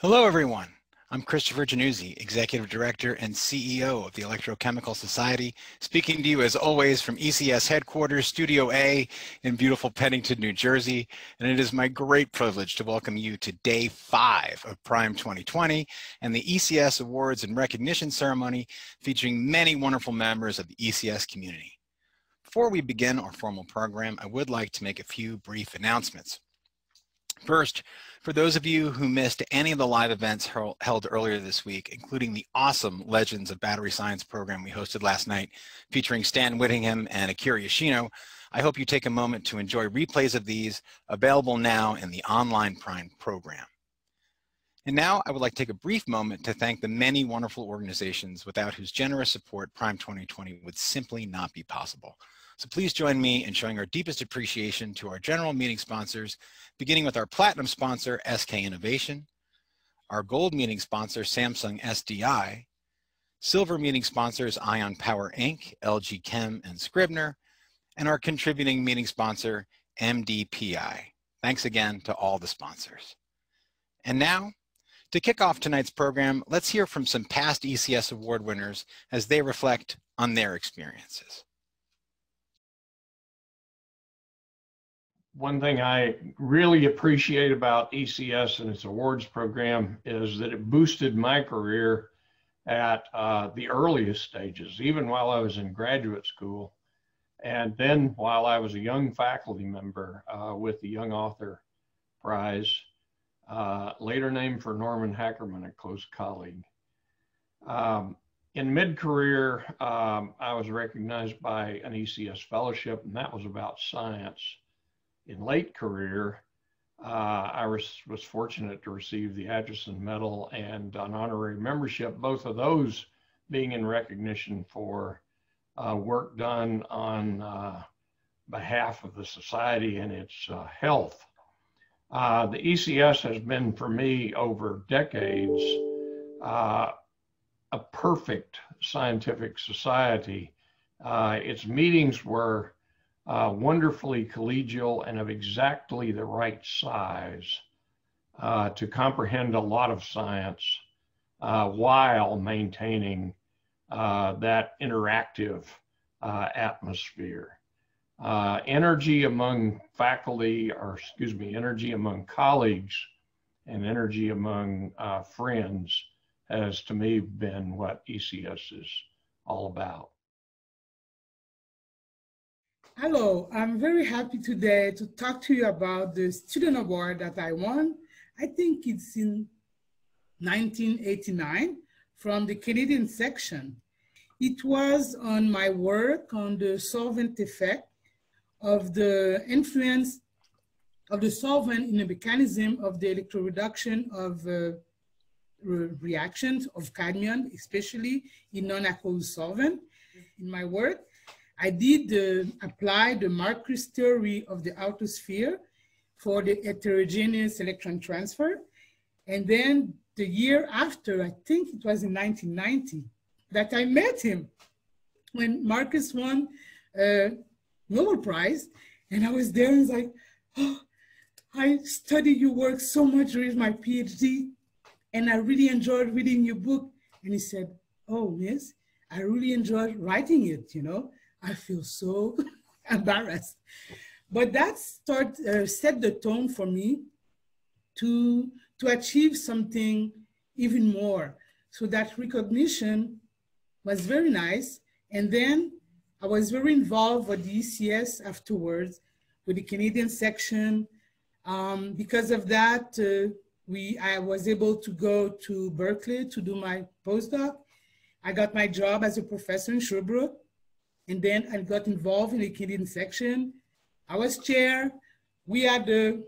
Hello, everyone. I'm Christopher Januzzi, Executive Director and CEO of the Electrochemical Society, speaking to you as always from ECS headquarters, Studio A in beautiful Pennington, New Jersey. And it is my great privilege to welcome you to Day 5 of PRiME 2020 and the ECS Awards and Recognition Ceremony featuring many wonderful members of the ECS community. Before we begin our formal program, I would like to make a few brief announcements. First, for those of you who missed any of the live events held earlier this week, including the awesome Legends of Battery Science program we hosted last night, featuring Stan Whittingham and Akira Yoshino, I hope you take a moment to enjoy replays of these, available now in the online PRiME program. And now I would like to take a brief moment to thank the many wonderful organizations without whose generous support PRiME 2020 would simply not be possible. So please join me in showing our deepest appreciation to our general meeting sponsors, beginning with our platinum sponsor, SK Innovation, our gold meeting sponsor, Samsung SDI, silver meeting sponsors, Ion Power Inc., LG Chem, and Scribner, and our contributing meeting sponsor, MDPI. Thanks again to all the sponsors. And now, to kick off tonight's program, let's hear from some past ECS Award winners as they reflect on their experiences. One thing I really appreciate about ECS and its awards program is that it boosted my career at the earliest stages, even while I was in graduate school. And then while I was a young faculty member with the Young Author Prize, later named for Norman Hackerman, a close colleague. In mid-career, I was recognized by an ECS fellowship, and that was about science. In late career, I was fortunate to receive the Atchison Medal and an honorary membership, both of those being in recognition for work done on behalf of the society and its health. The ECS has been, for me, over decades, a perfect scientific society. Its meetings were wonderfully collegial and of exactly the right size to comprehend a lot of science while maintaining that interactive atmosphere. Energy among faculty, or excuse me, energy among colleagues and energy among friends has to me been what ECS is all about. Hello, I'm very happy today to talk to you about the student award that I won. I think it's in 1989 from the Canadian section. It was on my work on the solvent effect of the influence of the solvent in the mechanism of the electroreduction of reactions of cadmium, especially in non-aqueous solvent. In my work, I did apply the Marcus theory of the autosphere for the heterogeneous electron transfer. And then the year after, I think it was in 1990, that I met him when Marcus won Nobel Prize. And I was there and was like, oh, I studied your work so much during my PhD, and I really enjoyed reading your book. And he said, oh, yes, I really enjoyed writing it, you know. I feel so embarrassed. But that set the tone for me to achieve something even more. So that recognition was very nice. And then I was very involved with the ECS afterwards, with the Canadian section. Because of that, I was able to go to Berkeley to do my postdoc. I got my job as a professor in Sherbrooke. And then I got involved in the Canadian section. I was chair. We had the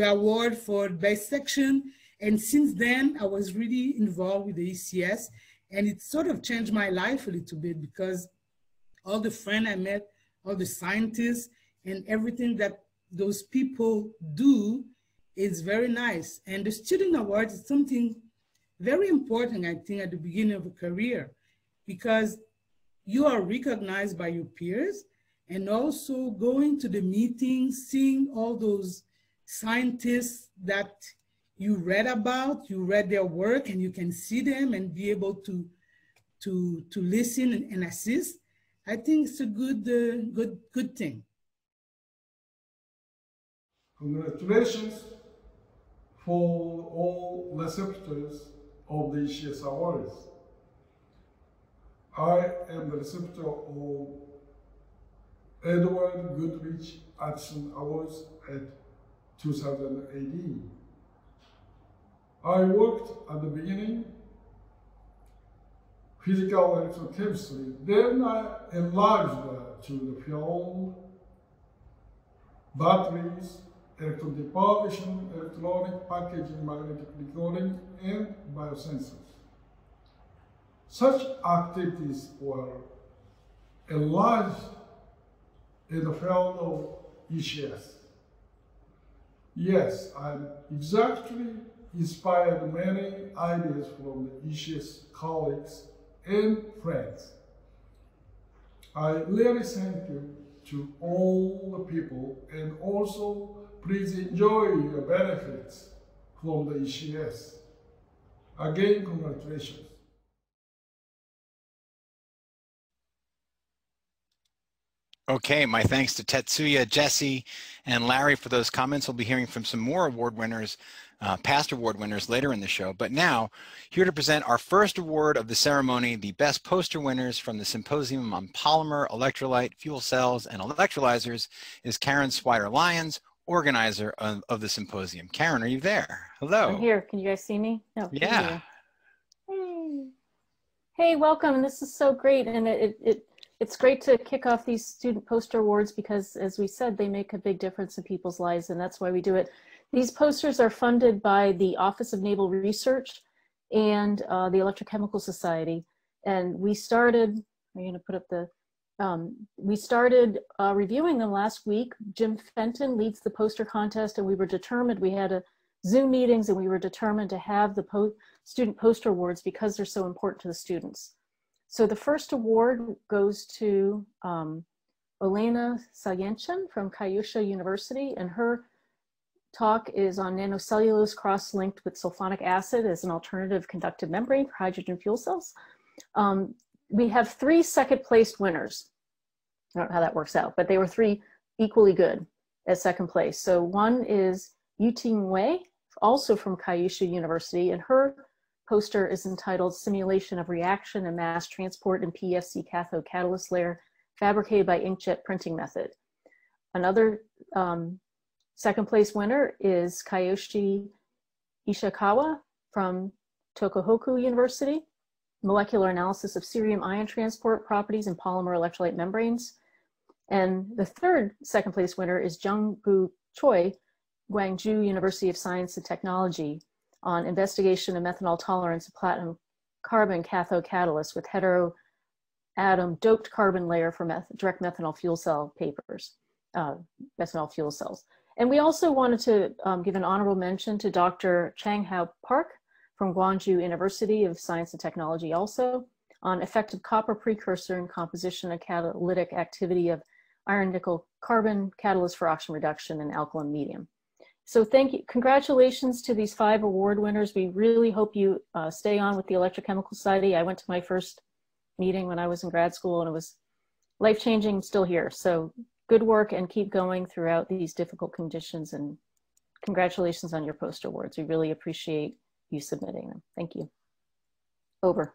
award for best section. And since then, I was really involved with the ECS. And it sort of changed my life a little bit because all the friends I met, all the scientists, and everything that those people do is very nice. And the student award is something very important, I think, at the beginning of a career, because you are recognized by your peers, and also going to the meetings, seeing all those scientists that you read about, you read their work, and you can see them and be able to listen and assist. I think it's a good thing. Congratulations for all recipients of the ECS Awards. I am the recipient of Edward Goodrich Addison Awards at 2018. I worked at the beginning physical electrochemistry, then I enlarged to the field, batteries, electron deposition, electronic packaging, magnetic recording, and biosensors. Such activities were enlarged in the field of ECS. Yes, I exactly inspired many ideas from the ECS colleagues and friends. I really thank you to all the people, and also please enjoy the benefits from the ECS. Again, congratulations. Okay, my thanks to Tetsuya, Jesse, and Larry for those comments. We'll be hearing from some more award winners, past award winners later in the show. But now, here to present our first award of the ceremony, the best poster winners from the Symposium on Polymer, Electrolyte, Fuel Cells, and Electrolyzers is Karen Swider-Lyons, organizer of the symposium. Karen, are you there? Hello. I'm here. Can you guys see me? No. Yeah. Hey. Hey, welcome. This is so great. And it's great to kick off these student poster awards because, as we said, they make a big difference in people's lives, and that's why we do it. These posters are funded by the Office of Naval Research and the Electrochemical Society. And we started, I'm going to put up the, we started reviewing them last week. Jim Fenton leads the poster contest, and we were determined, we had a Zoom meetings, and we were determined to have the student poster awards because they're so important to the students. So the first award goes to Olena Sayenchin from Kyushu University, and her talk is on nanocellulose cross-linked with sulfonic acid as an alternative conductive membrane for hydrogen fuel cells. We have 3 second-place winners. I don't know how that works out, but they were 3 equally good as second place. So one is Yuting Wei, also from Kyushu University, and her poster is entitled Simulation of Reaction and Mass Transport in PFC Cathode Catalyst Layer Fabricated by Inkjet Printing Method. Another second place winner is Kayoshi Ishikawa from Tohoku University, Molecular Analysis of Cerium Ion Transport Properties in Polymer Electrolyte Membranes. And the third second place winner is Junggu Choi, Gwangju University of Science and Technology, on investigation of methanol tolerance of platinum carbon cathode catalyst with heteroatom doped carbon layer for direct methanol fuel cell papers, methanol fuel cells. And we also wanted to give an honorable mention to Dr. Chang-Hao Park from Gwangju University of Science and Technology also on effective copper precursor and composition and catalytic activity of iron nickel carbon catalyst for oxygen reduction in alkaline medium. So thank you, congratulations to these 5 award winners. We really hope you stay on with the Electrochemical Society. I went to my first meeting when I was in grad school and it was life-changing, still here. So good work and keep going throughout these difficult conditions, and congratulations on your poster awards. We really appreciate you submitting them. Thank you. Over.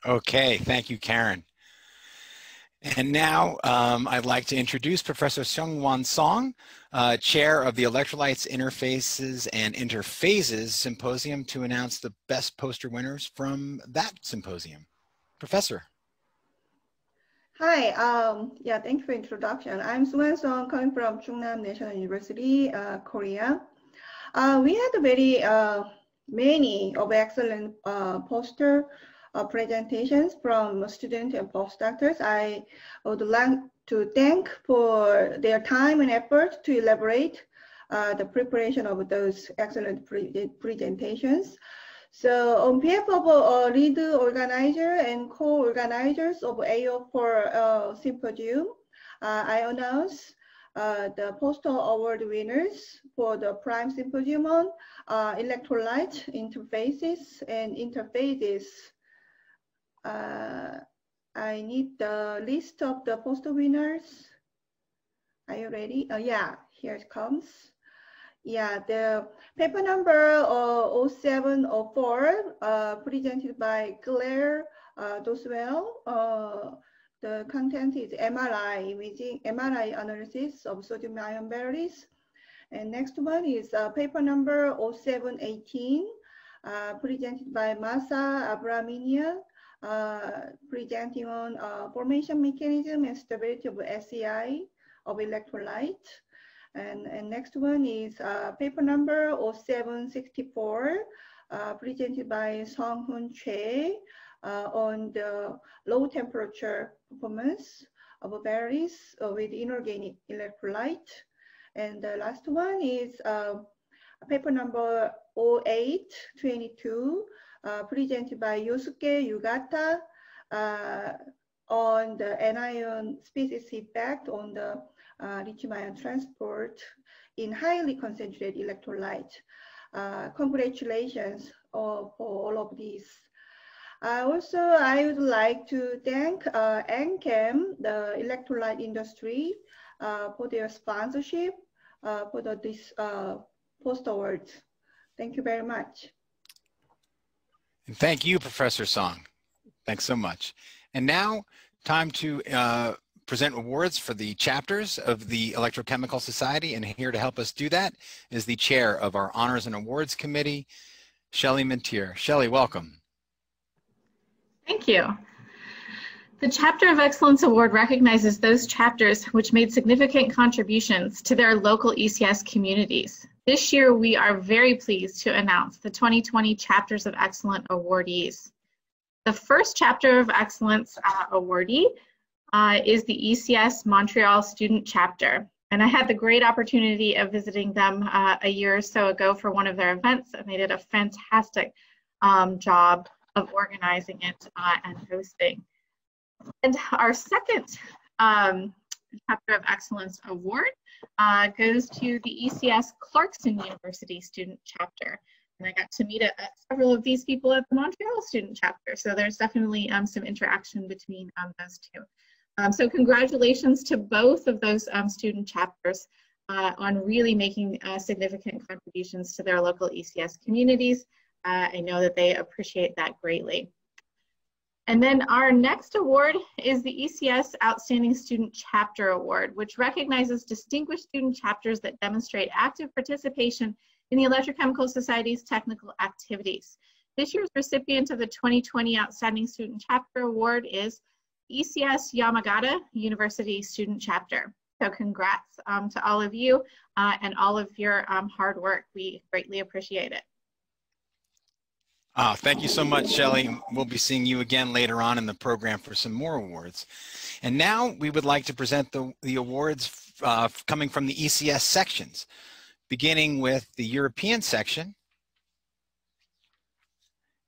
Okay, thank you, Karen. And now I'd like to introduce Professor Seung-Hwan Song, Chair of the Electrolytes, Interfaces, and Interphases Symposium, to announce the best poster winners from that symposium. Professor. Hi, yeah, thank you for introduction. I'm Seung-Hwan Song, coming from Chungnam National University, Korea. We had very many of excellent poster presentations from students and postdoctors. I would like to thank for their time and effort to elaborate the preparation of those excellent presentations. So on behalf of lead organizer and co-organizers of AO4 Symposium, I announce the Poster Award winners for the PRiME Symposium on electrolyte interfaces and interfaces. I need the list of the poster winners. Are you ready? Yeah, here it comes. Yeah, the paper number 0704 presented by Claire Doswell. The content is MRI imaging, MRI analysis of sodium-ion batteries. And next one is paper number 0718 presented by Masa Abraminian, presenting on formation mechanism and stability of SEI of electrolyte. And next one is paper number 0764, presented by Sung-Hoon Choi on the low temperature performance of batteries with inorganic electrolyte. And the last one is paper number 0822, presented by Yosuke Yugata on the anion species effect on the lithium-ion transport in highly concentrated electrolyte. Congratulations for all of these. Also, I would like to thank NCAM, the electrolyte industry, for their sponsorship for this poster awards. Thank you very much. And thank you, Professor Song. Thanks so much. And now, time to present awards for the chapters of the Electrochemical Society, and here to help us do that is the chair of our Honors and Awards Committee, Shelley Mintier. Shelley, welcome. Thank you. The Chapter of Excellence Award recognizes those chapters which made significant contributions to their local ECS communities. This year, we are very pleased to announce the 2020 Chapters of Excellence awardees. The first Chapter of Excellence awardee is the ECS Montreal Student Chapter. And I had the great opportunity of visiting them a year or so ago for one of their events, and they did a fantastic job of organizing it and hosting. And our second Chapter of Excellence Award goes to the ECS Clarkson University Student Chapter. And I got to meet several of these people at the Montreal Student Chapter. So there's definitely some interaction between those two. So congratulations to both of those student chapters on really making significant contributions to their local ECS communities. I know that they appreciate that greatly. And then our next award is the ECS Outstanding Student Chapter Award, which recognizes distinguished student chapters that demonstrate active participation in the Electrochemical Society's technical activities. This year's recipient of the 2020 Outstanding Student Chapter Award is ECS Yamagata University Student Chapter. So congrats to all of you and all of your hard work. We greatly appreciate it. Thank you so much, Shelley. We'll be seeing you again later on in the program for some more awards. And now we would like to present the awards coming from the ECS sections, beginning with the European section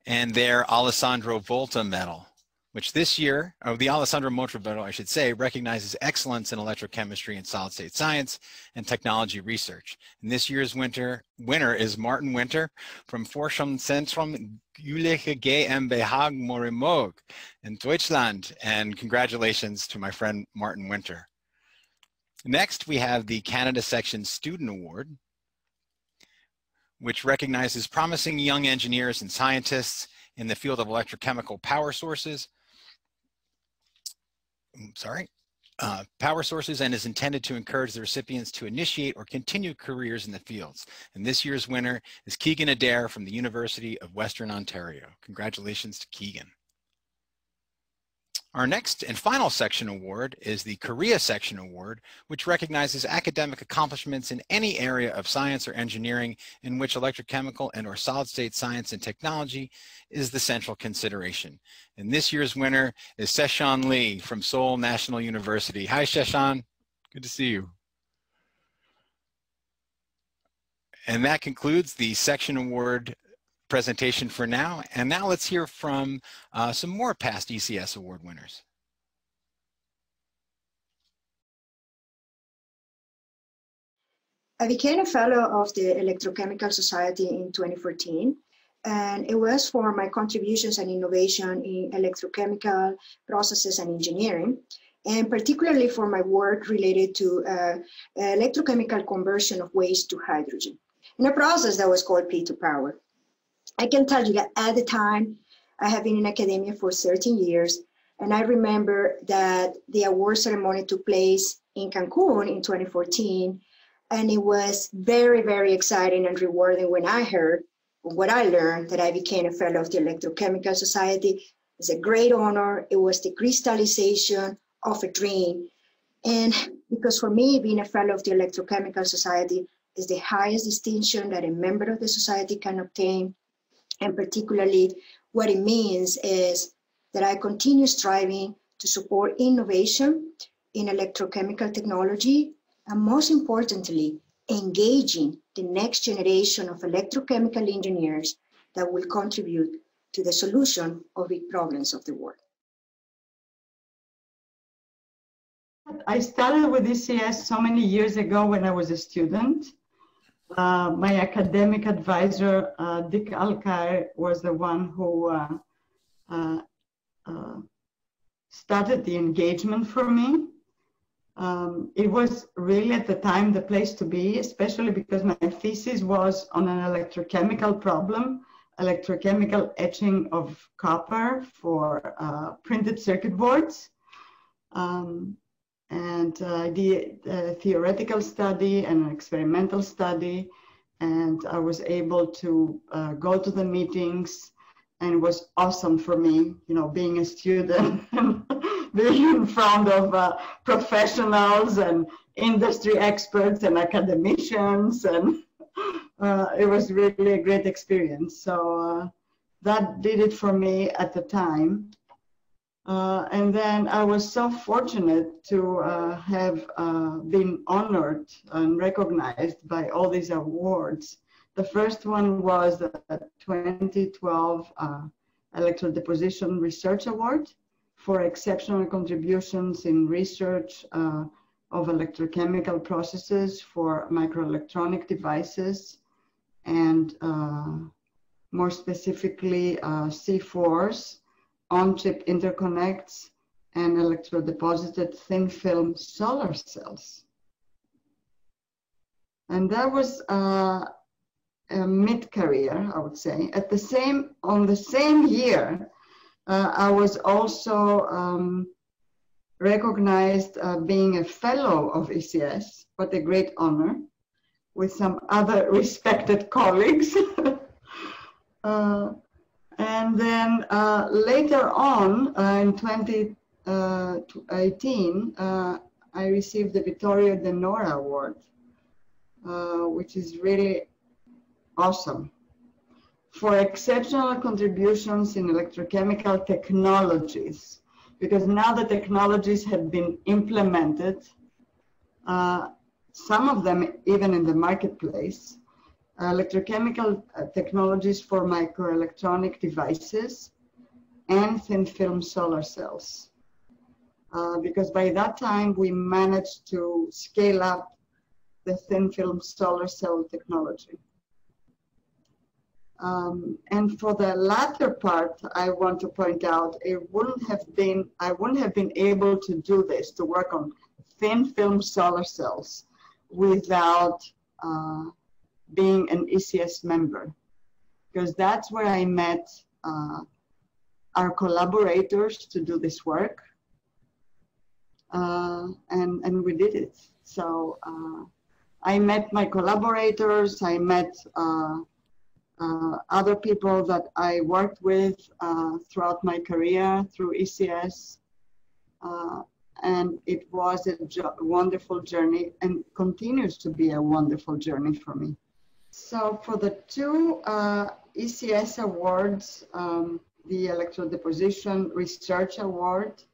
and their Alessandro Volta Medal, which this year, or the Alessandro Volta Medal, I should say, recognizes excellence in electrochemistry and solid-state science and technology research. And this year's winner is Martin Winter from Forschungszentrum Jüliche GmbH Morimog in Deutschland. And congratulations to my friend Martin Winter. Next, we have the Canada Section Student Award, which recognizes promising young engineers and scientists in the field of electrochemical power sources, power sources, and is intended to encourage the recipients to initiate or continue careers in the fields. And this year's winner is Keegan Adair from the University of Western Ontario. Congratulations to Keegan. Our next and final section award is the Korea Section Award, which recognizes academic accomplishments in any area of science or engineering in which electrochemical and/or solid-state science and technology is the central consideration. And this year's winner is Seshan Lee from Seoul National University. Hi, Seshan. Good to see you. And that concludes the section award presentation for now. And now let's hear from some more past ECS award winners. I became a fellow of the Electrochemical Society in 2014, and it was for my contributions and innovation in electrochemical processes and engineering, and particularly for my work related to electrochemical conversion of waste to hydrogen, in a process that was called P to power. I can tell you that at the time, I have been in academia for 13 years, and I remember that the award ceremony took place in Cancun in 2014, and it was very, very exciting and rewarding when I heard what I learned, that I became a fellow of the Electrochemical Society. It's a great honor. It was the crystallization of a dream. And because for me, being a fellow of the Electrochemical Society is the highest distinction that a member of the society can obtain. And particularly what it means is that I continue striving to support innovation in electrochemical technology, and most importantly, engaging the next generation of electrochemical engineers that will contribute to the solution of big problems of the world. I started with ECS so many years ago when I was a student. My academic advisor, Dick Alcair, was the one who started the engagement for me. It was really at the time the place to be, especially because my thesis was on an electrochemical problem, electrochemical etching of copper for printed circuit boards. And I did a theoretical study and an experimental study, and I was able to go to the meetings, and it was awesome for me, you know, being a student and being in front of professionals and industry experts and academicians, and it was really a great experience. So that did it for me at the time. And then I was so fortunate to have been honored and recognized by all these awards. The first one was the 2012 Electrodeposition Research Award for exceptional contributions in research of electrochemical processes for microelectronic devices, and more specifically C4s, on-chip interconnects, and electrodeposited thin film solar cells. And that was a mid-career, I would say. On the same year, I was also recognized being a fellow of ECS, what a great honor, with some other respected colleagues. And then later on, in 2018, I received the Vittorio De Nora Award, which is really awesome, for exceptional contributions in electrochemical technologies, because now the technologies have been implemented, some of them even in the marketplace, electrochemical technologies for microelectronic devices and thin film solar cells. Because by that time we managed to scale up the thin film solar cell technology. And for the latter part, I want to point out, I wouldn't have been able to do this, to work on thin film solar cells without being an ECS member, because that's where I met our collaborators to do this work, and we did it. So I met my collaborators, I met other people that I worked with throughout my career through ECS, and it was a wonderful journey and continues to be a wonderful journey for me. So for the two ECS awards, the Electrodeposition Research Award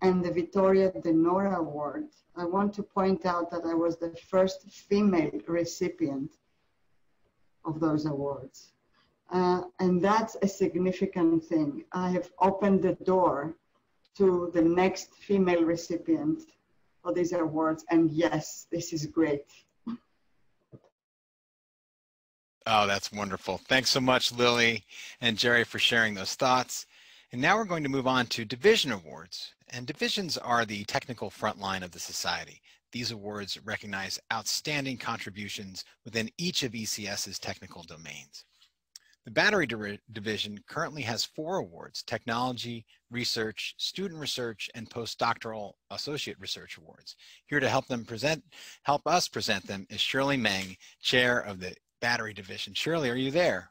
and the Vittorio De Nora Award, I want to point out that I was the first female recipient of those awards. And that's a significant thing. I have opened the door to the next female recipient of these awards, and yes, this is great. Oh, that's wonderful. Thanks so much, Lily and Jerry, for sharing those thoughts. And now we're going to move on to division awards. And divisions are the technical front line of the society. These awards recognize outstanding contributions within each of ECS's technical domains. The battery division currently has 4 awards: technology, research, student research, and postdoctoral associate research awards. Here to help us present them is Shirley Meng, chair of the battery division. Shirley, are you there?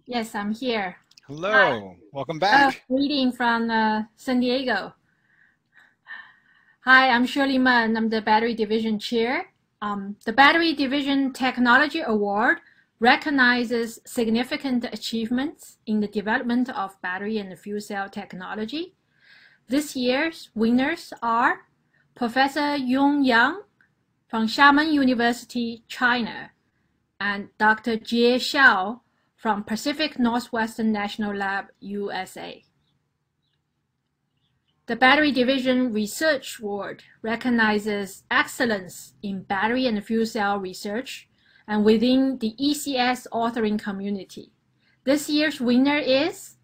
Yes, I'm here. Hello, Hi. Welcome back. Greeting from San Diego. Hi, I'm Shirley Meng. I'm the battery division chair. The battery division technology award recognizes significant achievements in the development of battery and fuel cell technology. This year's winners are Professor Yong Yang from Xiamen University, China, and Dr. Jie Xiao from Pacific Northwestern National Lab, USA. The Battery Division Research Award recognizes excellence in battery and fuel cell research and within the ECS authoring community. This year's winner is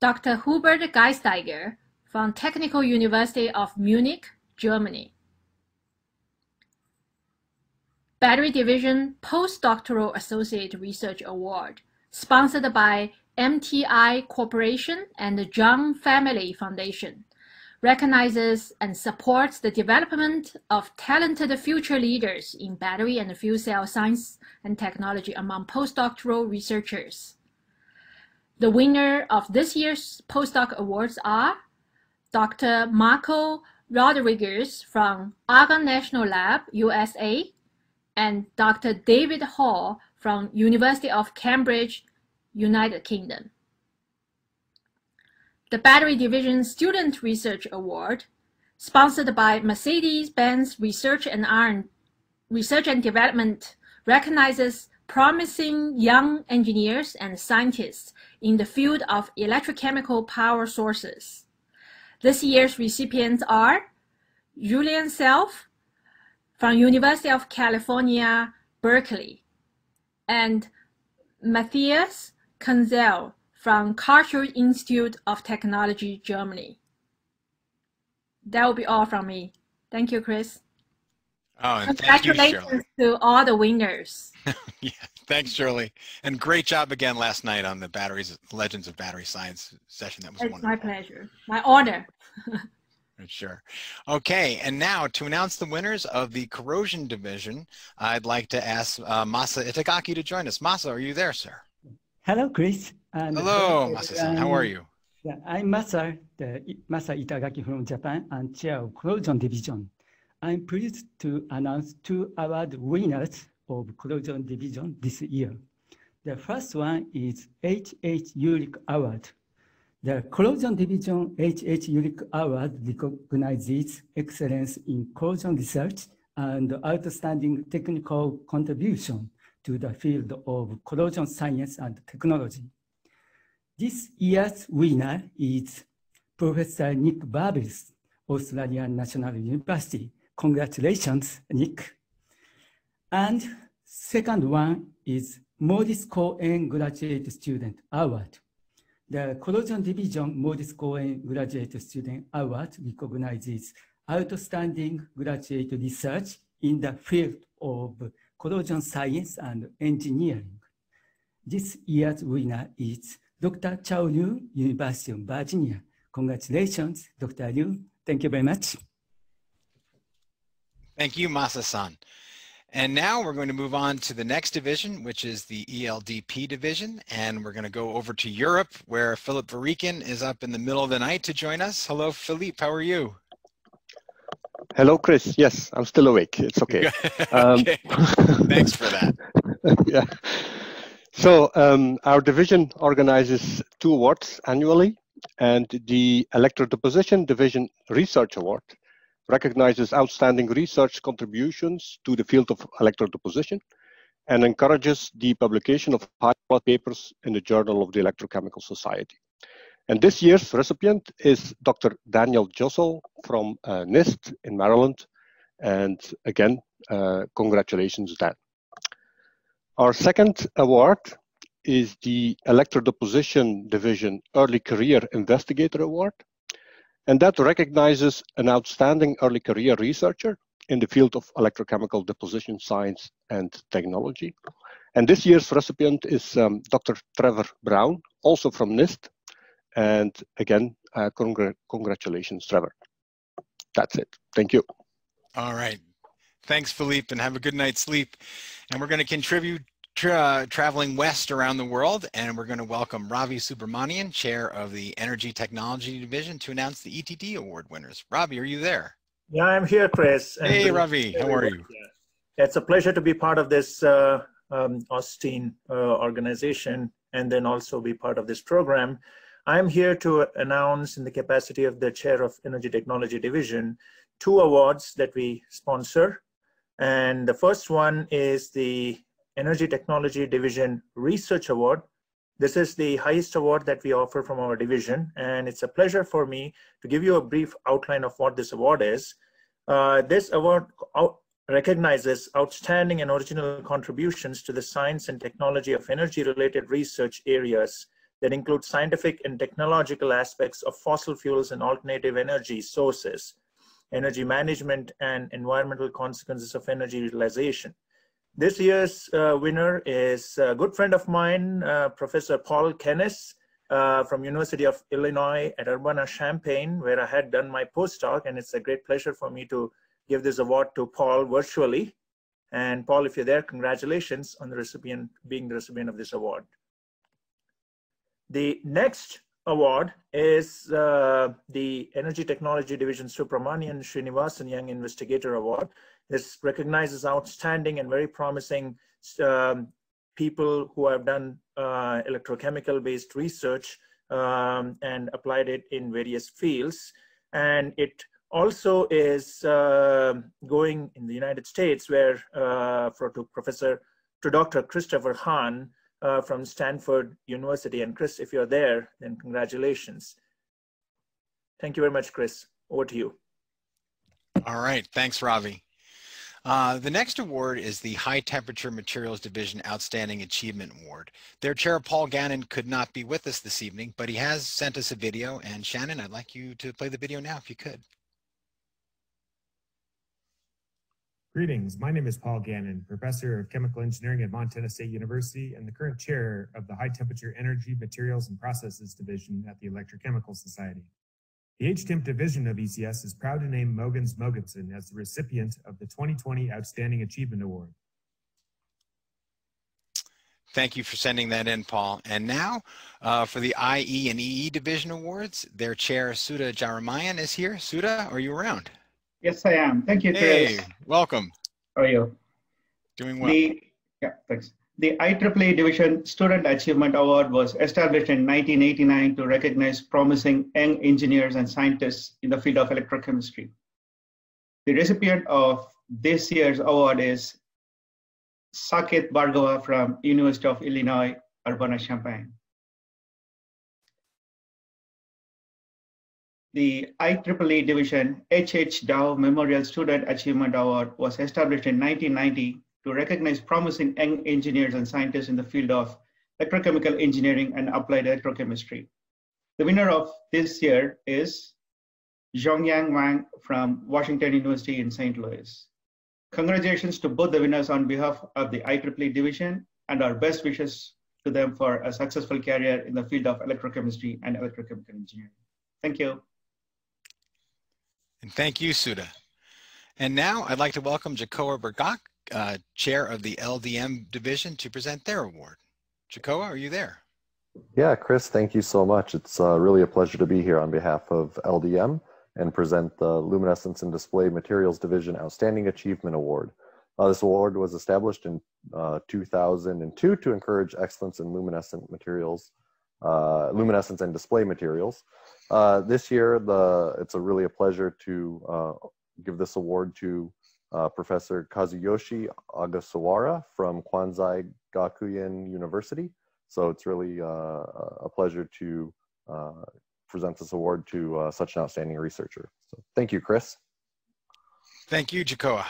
Dr. Hubert Geisteiger from Technical University of Munich, Germany. Battery Division Postdoctoral Associate Research Award, sponsored by MTI Corporation and the John Family Foundation, recognizes and supports the development of talented future leaders in battery and fuel cell science and technology among postdoctoral researchers. The winner of this year's postdoc awards are Dr. Marco Rodriguez from Argonne National Lab, USA, and Dr. David Hall from University of Cambridge, United Kingdom. The Battery Division Student Research Award, sponsored by Mercedes-Benz Research and Development, recognizes promising young engineers and scientists in the field of electrochemical power sources. This year's recipients are Julian Self from University of California, Berkeley, and Matthias Kunzel from Karlsruhe Institute of Technology, Germany. That will be all from me. Thank you, Chris. Oh, and congratulations thank you, to all the winners. Yeah, thanks, Shirley. And great job again last night on the Legends of Battery Science session. That was It's wonderful. my pleasure, my honor. Sure. Okay, and now to announce the winners of the Corrosion Division, I'd like to ask Masa Itagaki to join us. Masa, are you there, sir? Hello, Chris. And hello, Masa-san. How are you? Yeah, I'm Masa Itagaki from Japan and chair of Corrosion Division. I'm pleased to announce 2 award winners of Corrosion Division this year. The first one is H.H. Ulrich Award. The Corrosion Division H.H. Ulrich Award recognizes excellence in corrosion research and outstanding technical contribution to the field of corrosion science and technology. This year's winner is Professor Nick Barbles, Australian National University. Congratulations, Nick. And second one is Maurice Cohen Graduate Student Award. The Corrosion Division Maurice Cohen Graduate Student Award recognizes outstanding graduate research in the field of corrosion science and engineering. This year's winner is Dr. Chao Liu, University of Virginia. Congratulations, Dr. Liu. Thank you very much. Thank you, Masa-san. And now we're going to move on to the next division, which is the ELDP division. And we're going to go over to Europe, where Philip Varikin is up in the middle of the night to join us. Hello, Philippe. How are you? Hello, Chris. Yes, I'm still awake. It's okay. Okay. Thanks for that. Yeah. So our division organizes 2 awards annually, and the Electrodeposition Division Research Award recognizes outstanding research contributions to the field of electrodeposition and encourages the publication of high-quality papers in the Journal of the Electrochemical Society. And this year's recipient is Dr. Daniel Jossel from NIST in Maryland. And again, congratulations, Dan. Our second award is the Electrodeposition Division Early Career Investigator Award. And that recognizes an outstanding early career researcher in the field of electrochemical deposition science and technology. And this year's recipient is Dr. Trevor Brown, also from NIST. And again, congratulations, Trevor. That's it. Thank you. All right. Thanks, Philippe, and have a good night's sleep. And we're going to contribute traveling west around the world, and we're going to welcome Ravi Subramanian, Chair of the Energy Technology Division, to announce the ETD Award winners. Ravi, are you there? Yeah, I'm here, Chris. Hey, Ravi, how are you? It's a pleasure to be part of this Austin organization, and then also be part of this program. I'm here to announce, in the capacity of the Chair of Energy Technology Division, 2 awards that we sponsor. And the first one is the Energy Technology Division Research Award. This is the highest award that we offer from our division, and it's a pleasure for me to give you a brief outline of what this award is. This award recognizes outstanding and original contributions to the science and technology of energy-related research areas that include scientific and technological aspects of fossil fuels and alternative energy sources, energy management, and environmental consequences of energy utilization. This year's winner is a good friend of mine, Professor Paul Kennis from University of Illinois at Urbana-Champaign, where I had done my postdoc, and it's a great pleasure for me to give this award to Paul virtually. And Paul, if you're there, congratulations on the being the recipient of this award. The next award is the Energy Technology Division Subramanian Srinivasan Young Investigator Award. This recognizes outstanding and very promising people who have done electrochemical-based research and applied it in various fields. And it also is going in the United States, where to Dr. Christopher Hahn from Stanford University. And Chris, if you're there, then congratulations. Thank you very much, Chris. Over to you. All right, thanks, Ravi. The next award is the High Temperature Materials Division Outstanding Achievement Award. Their chair, Paul Gannon, could not be with us this evening, but he has sent us a video. And Shannon, I'd like you to play the video now, if you could. Greetings, my name is Paul Gannon, Professor of Chemical Engineering at Montana State University and the current chair of the High Temperature Energy, Materials, and Processes Division at the Electrochemical Society. The HTEMP division of ECS is proud to name Mogens Mogensen as the recipient of the 2020 Outstanding Achievement Award. Thank you for sending that in, Paul. And now for the IE and EE Division Awards, their chair, Sudha Jaramayan, is here. Sudha, are you around? Yes, I am. Thank you, Chris. Hey, welcome. How are you? Doing well. Thanks. The IEEE Division Student Achievement Award was established in 1989 to recognize promising young engineers and scientists in the field of electrochemistry. The recipient of this year's award is Saket Bhargava from University of Illinois, Urbana-Champaign. The IEEE Division H.H. Dow Memorial Student Achievement Award was established in 1990 to recognize promising young engineers and scientists in the field of electrochemical engineering and applied electrochemistry. The winner of this year is Zhongyang Wang from Washington University in St. Louis. Congratulations to both the winners on behalf of the IEEE Division, and our best wishes to them for a successful career in the field of electrochemistry and electrochemical engineering. Thank you. And thank you, Sudha. And now I'd like to welcome Jacoa Bergach, chair of the LDM division, to present their award. Jacoa, are you there? Yeah, Chris, thank you so much. It's really a pleasure to be here on behalf of LDM and present the Luminescence and Display Materials Division Outstanding Achievement Award. This award was established in 2002 to encourage excellence in luminescent materials, luminescence and display materials. This year, it's really a pleasure to give this award to Professor Kazuyoshi Ogasawara from Kwansei Gakuin University. So it's really a pleasure to present this award to such an outstanding researcher. So thank you, Chris. Thank you, Jacoa.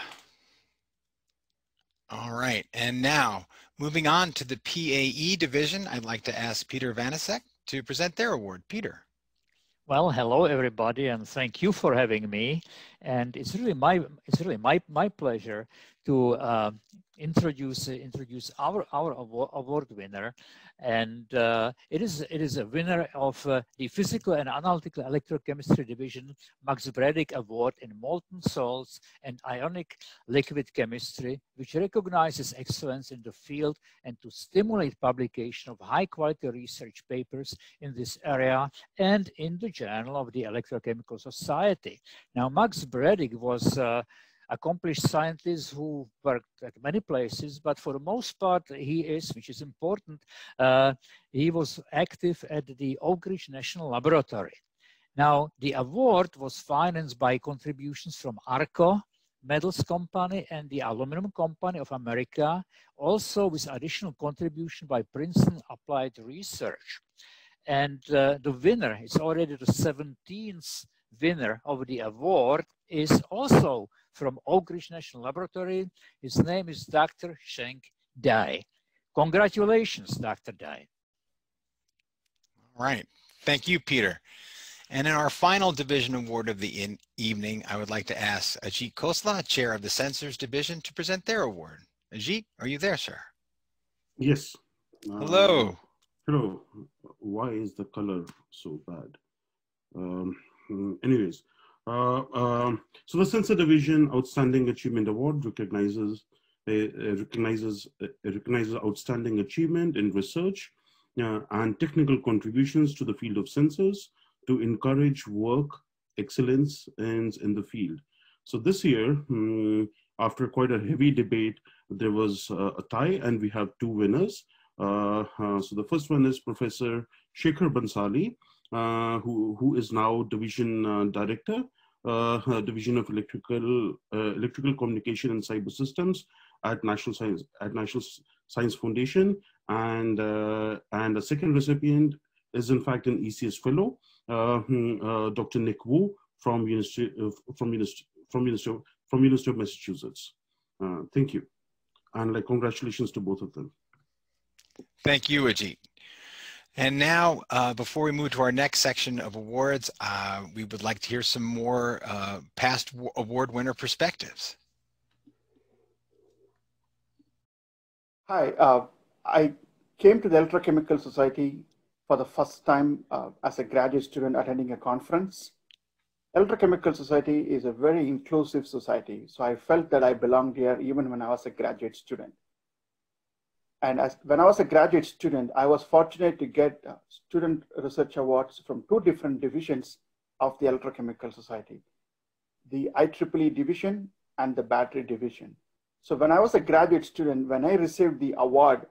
All right, and now Moving on to the PAE division, I'd like to ask Peter Vanasek to present their award. Peter. Well, hello everybody, and thank you for having me. And it's really my pleasure to introduce our award winner. And it is a winner of the Physical and Analytical Electrochemistry Division Max Bredig Award in Molten Salts and Ionic Liquid Chemistry, which recognizes excellence in the field and to stimulate publication of high-quality research papers in this area and in the Journal of the Electrochemical Society. Now, Max Bredig was accomplished scientist who worked at many places, but for the most part, he is, which is important, he was active at the Oak Ridge National Laboratory. Now, the award was financed by contributions from ARCO, Metals Company, and the Aluminum Company of America, also with additional contribution by Princeton Applied Research. And the winner, it's already the 17th winner of the award, is also from Oak Ridge National Laboratory. His name is Dr. Sheng Dai. Congratulations, Dr. Dai. All right, thank you, Peter. And in our final division award of the evening, I would like to ask Ajit Khosla, Chair of the Sensors Division, to present their award. Ajit, are you there, sir? Yes. Hello. Hello. Why is the color so bad? Anyways, so the Sensor Division Outstanding Achievement Award recognizes outstanding achievement in research and technical contributions to the field of sensors to encourage work excellence in the field. So this year, after quite a heavy debate, there was a tie and we have two winners. So the first one is Professor Shekhar Bansali, who is now Division Director, Division of Electrical Communication and Cyber Systems at National Science Foundation, and the second recipient is in fact an ECS fellow, Dr. Nick Wu from University of Massachusetts. Thank you, and congratulations to both of them. Thank you, Ajit. And now, before we move to our next section of awards, we would like to hear some more past award winner perspectives. Hi, I came to the Electrochemical Society for the first time as a graduate student attending a conference. Electrochemical Society is a very inclusive society, so I felt that I belonged here even when I was a graduate student. And when I was a graduate student, I was fortunate to get student research awards from two different divisions of the Electrochemical Society, the IEEE division and the battery division. So when I was a graduate student, when I received the award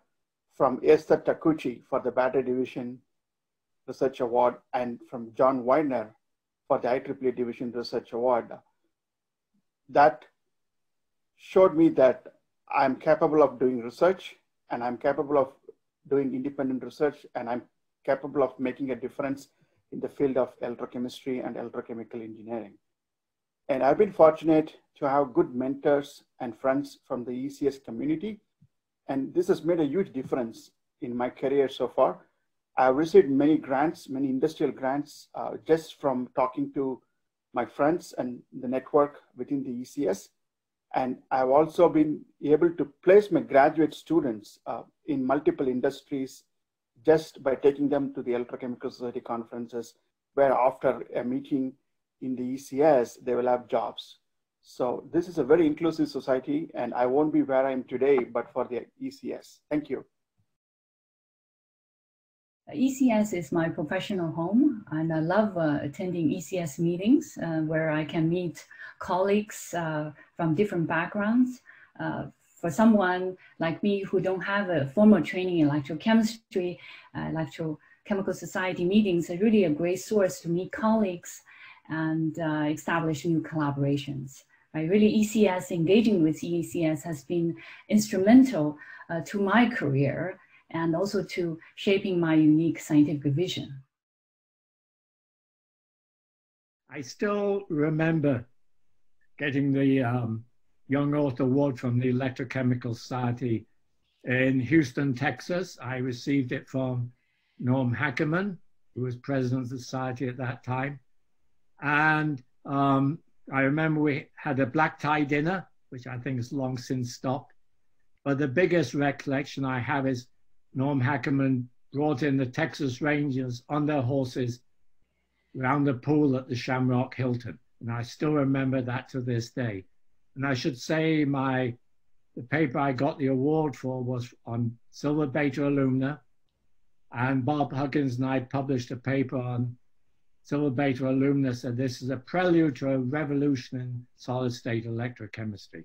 from Esther Takuchi for the battery division research award and from John Weiner for the IEEE division research award, that showed me that I'm capable of doing research, and I'm capable of doing independent research, and I'm capable of making a difference in the field of electrochemistry and electrochemical engineering. And I've been fortunate to have good mentors and friends from the ECS community. And this has made a huge difference in my career so far. I've received many grants, many industrial grants, just from talking to my friends and the network within the ECS. And I've also been able to place my graduate students in multiple industries just by taking them to the Electrochemical Society conferences, where after a meeting in the ECS, they will have jobs. So this is a very inclusive society, and I won't be where I am today, but for the ECS. Thank you. ECS is my professional home, and I love attending ECS meetings where I can meet colleagues from different backgrounds. For someone like me who don't have a formal training in electrochemistry, Electrochemical Society meetings are really a great source to meet colleagues and establish new collaborations. Right? Really, ECS, engaging with ECS has been instrumental to my career and also to shaping my unique scientific vision. I still remember getting the Young Author Award from the Electrochemical Society in Houston, Texas. I received it from Norm Hackerman, who was president of the society at that time. And I remember we had a black tie dinner, which I think has long since stopped. But the biggest recollection I have is Norm Hackerman brought in the Texas Rangers on their horses around the pool at the Shamrock Hilton. And I still remember that to this day. And I should say the paper I got the award for was on silver beta alumina. And Bob Huggins and I published a paper on silver beta alumina, said this is a prelude to a revolution in solid state electrochemistry.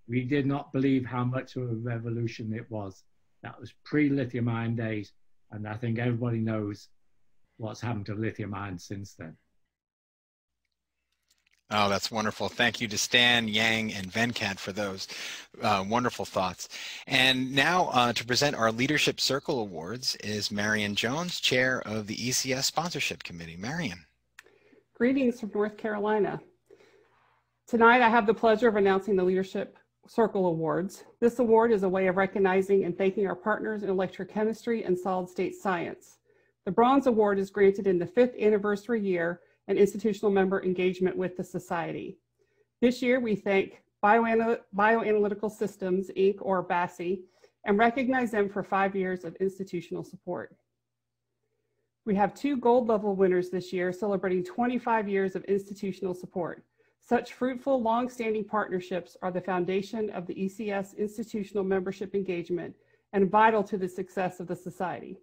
We did not believe how much of a revolution it was. That was pre-lithium ion days. And I think everybody knows what's happened to lithium ion since then. Oh, that's wonderful. Thank you to Stan, Yang, and Venkat for those wonderful thoughts. And now to present our Leadership Circle Awards is Marion Jones, Chair of the ECS Sponsorship Committee. Marion. Greetings from North Carolina. Tonight I have the pleasure of announcing the Leadership Circle Awards. This award is a way of recognizing and thanking our partners in electrochemistry and solid state science. The Bronze Award is granted in the 5th anniversary year and institutional member engagement with the Society. This year, we thank Bioanalytical Systems, Inc., or BASI, and recognize them for 5 years of institutional support. We have 2 gold level winners this year, celebrating 25 years of institutional support. Such fruitful, long-standing partnerships are the foundation of the ECS institutional membership engagement and vital to the success of the Society.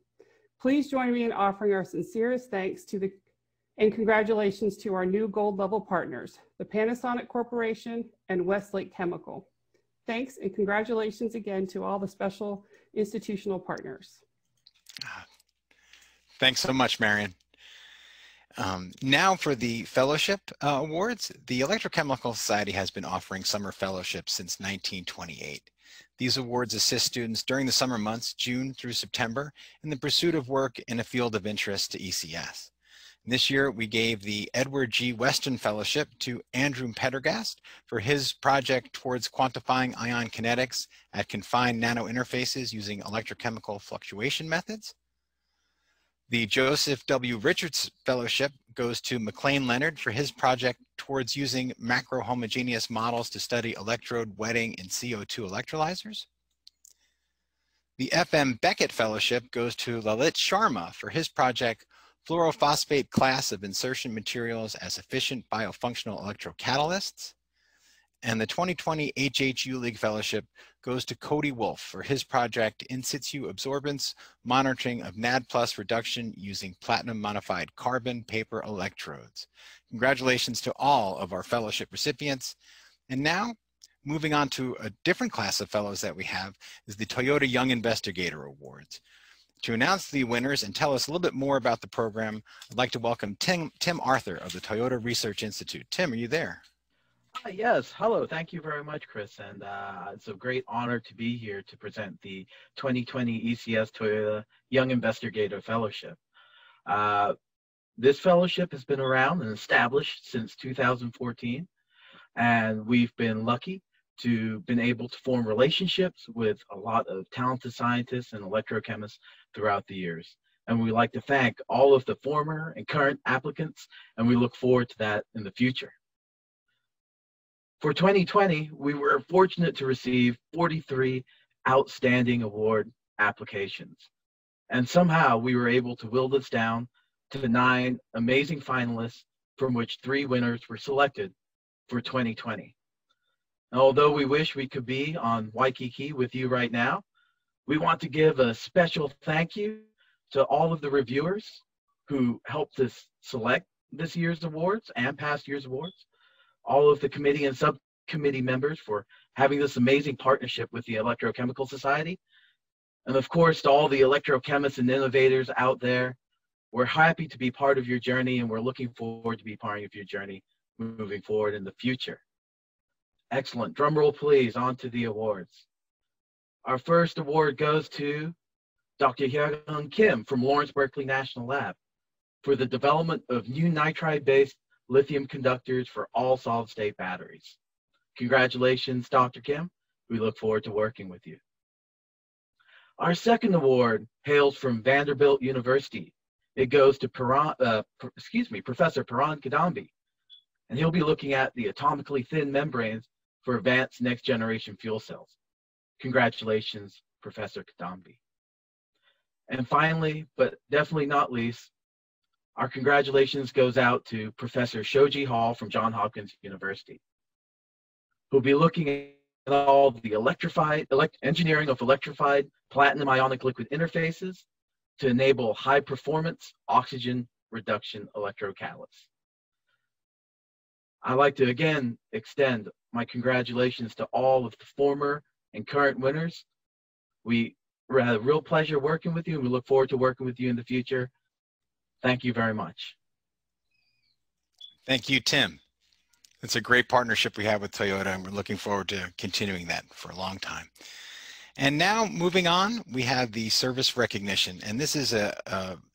Please join me in offering our sincerest thanks to and congratulations to our new gold level partners, the Panasonic Corporation and Westlake Chemical. Thanks and congratulations again to all the special institutional partners. Thanks so much, Marion. Now for the fellowship awards. The Electrochemical Society has been offering summer fellowships since 1928. These awards assist students during the summer months, June through September, in the pursuit of work in a field of interest to ECS. This year, we gave the Edward G. Weston Fellowship to Andrew Pendergast for his project towards quantifying ion kinetics at confined nanointerfaces using electrochemical fluctuation methods. The Joseph W. Richards Fellowship goes to McLean Leonard for his project towards using macrohomogeneous models to study electrode wetting in CO2 electrolyzers. The F.M. Beckett Fellowship goes to Lalit Sharma for his project Fluorophosphate class of insertion materials as efficient biofunctional electrocatalysts. And the 2020 HHU League Fellowship goes to Cody Wolf for his project In Situ Absorbance Monitoring of NAD+ reduction using platinum modified carbon paper electrodes. Congratulations to all of our fellowship recipients. And now, moving on to a different class of fellows that we have is the Toyota Young Investigator Awards. To announce the winners and tell us a little bit more about the program, I'd like to welcome Tim Arthur of the Toyota Research Institute. Tim, are you there? Yes, hello. Thank you very much, Chris. And it's a great honor to be here to present the 2020 ECS Toyota Young Investigator Fellowship. This fellowship has been around and established since 2014, and we've been lucky to been able to form relationships with a lot of talented scientists and electrochemists throughout the years. And we'd like to thank all of the former and current applicants, and we look forward to that in the future. For 2020, we were fortunate to receive 43 outstanding award applications. And somehow we were able to whittle this down to 9 amazing finalists, from which 3 winners were selected for 2020. And although we wish we could be on Waikiki with you right now, we want to give a special thank you to all of the reviewers who helped us select this year's awards and past year's awards, all of the committee and subcommittee members for having this amazing partnership with the Electrochemical Society, and of course to all the electrochemists and innovators out there. We're happy to be part of your journey, and we're looking forward to be part of your journey moving forward in the future. Excellent. Drum roll, please. On to the awards. Our first award goes to Dr. Hyung Kim from Lawrence Berkeley National Lab for the development of new nitride-based lithium conductors for all solid-state batteries. Congratulations, Dr. Kim. We look forward to working with you. Our second award hails from Vanderbilt University. It goes to Professor Paran Kadambi, and he'll be looking at the atomically thin membranes for advanced next generation fuel cells. Congratulations, Professor Kadambi. And finally, but definitely not least, our congratulations goes out to Professor Shoji Hall from Johns Hopkins University, who'll be looking at all the engineering of electrified platinum ionic liquid interfaces to enable high performance oxygen reduction electrocatalysts. I'd like to again extend my congratulations to all of the former and current winners. We had a real pleasure working with you, and we look forward to working with you in the future. Thank you very much. Thank you, Tim. It's a great partnership we have with Toyota, and we're looking forward to continuing that for a long time. And now moving on, we have the service recognition. And this is an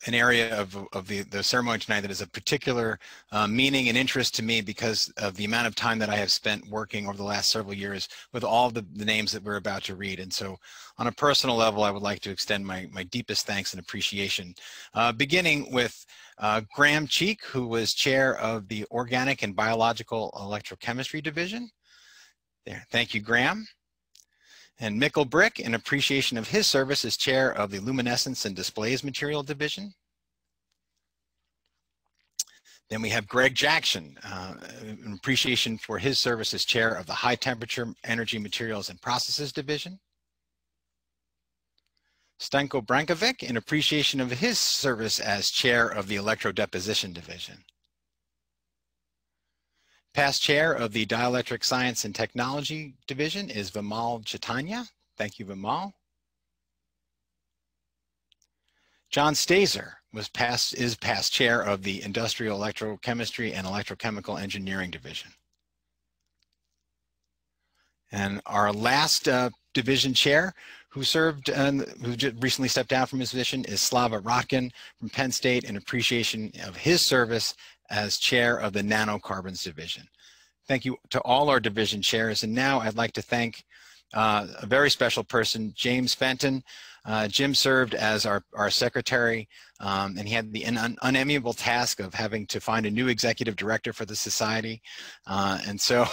area of the ceremony tonight that is of particular meaning and interest to me because of the amount of time that I have spent working over the last several years with all the names that we're about to read. And so on a personal level, I would like to extend my deepest thanks and appreciation, beginning with Graham Cheek, who was chair of the Organic and Biological Electrochemistry Division. There, thank you, Graham. And Mikkel Brick, in appreciation of his service as chair of the Luminescence and Displays Material Division. Then we have Greg Jackson, in appreciation for his service as chair of the High Temperature Energy Materials and Processes Division. Stanko Brankovic, in appreciation of his service as chair of the Electro Deposition Division. Past chair of the Dielectric Science and Technology Division is Vimal Chaitanya. Thank you, Vimal. John Stazer is past chair of the Industrial Electrochemistry and Electrochemical Engineering Division. And our last division chair who served and who recently stepped down from his position is Slava Rotkin from Penn State in appreciation of his service as chair of the Nanocarbons Division. Thank you to all our division chairs. And now I'd like to thank a very special person, James Fenton. Jim served as our secretary, and he had the unenviable task of having to find a new executive director for the society. And so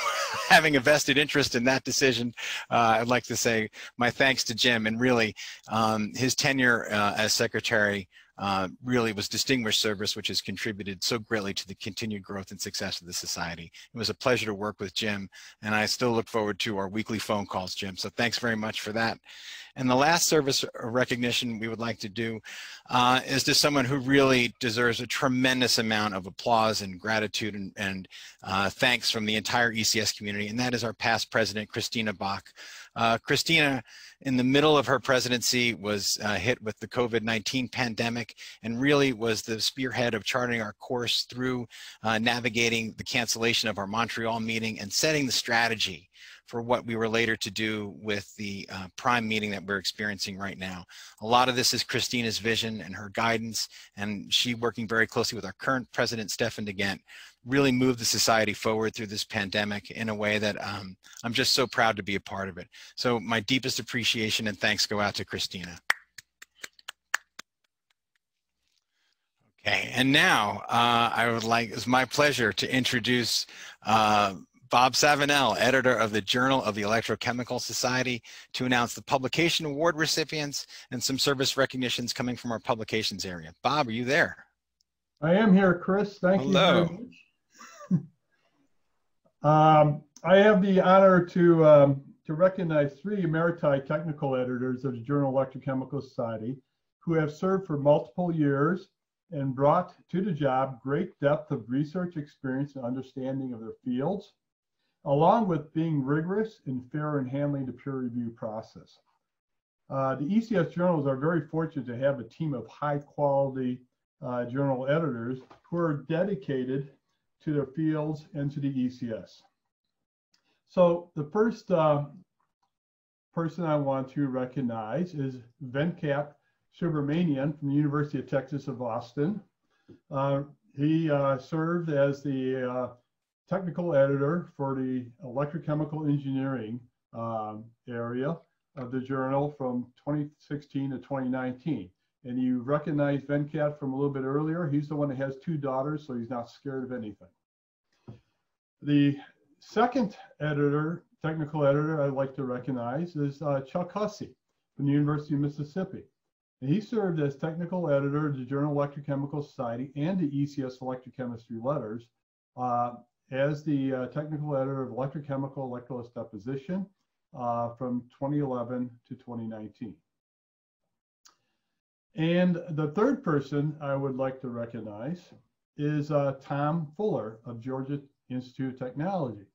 having a vested interest in that decision, I'd like to say my thanks to Jim. And really, his tenure as secretary really was distinguished service, which has contributed so greatly to the continued growth and success of the society. It was a pleasure to work with Jim, and I still look forward to our weekly phone calls, Jim. So thanks very much for that. And the last service recognition we would like to do is to someone who really deserves a tremendous amount of applause and gratitude and thanks from the entire ECS community, and that is our past president, Christina Bach. Christina, in the middle of her presidency, was hit with the COVID-19 pandemic and really was the spearhead of charting our course through navigating the cancellation of our Montreal meeting and setting the strategy for what we were later to do with the PRiME meeting that we're experiencing right now. A lot of this is Christina's vision and her guidance, and she, working very closely with our current president, Stefan DeGent, really moved the society forward through this pandemic in a way that I'm just so proud to be a part of it. So my deepest appreciation and thanks go out to Christina. Okay, and now it's my pleasure to introduce Bob Savinel, editor of the Journal of the Electrochemical Society, to announce the publication award recipients and some service recognitions coming from our publications area. Bob, are you there? I am here, Chris. Thank you very much. I have the honor to recognize 3 emeriti technical editors of the Journal of Electrochemical Society who have served for multiple years and brought to the job great depth of research experience and understanding of their fields, along with being rigorous and fair in handling the peer review process. The ECS journals are very fortunate to have a team of high quality journal editors who are dedicated to their fields and to the ECS. So the first person I want to recognize is Venkat Subramanian from the University of Texas of Austin. He served as the technical editor for the electrochemical engineering area of the journal from 2016 to 2019. And you recognize Venkat from a little bit earlier. He's the one that has 2 daughters, so he's not scared of anything. The second editor, technical editor I'd like to recognize is Chuck Hussey from the University of Mississippi. And he served as technical editor of the Journal of Electrochemical Society and the ECS Electrochemistry Letters as the technical editor of Electrochemical Electroless Deposition from 2011 to 2019. And the third person I would like to recognize is Tom Fuller of Georgia Institute of Technology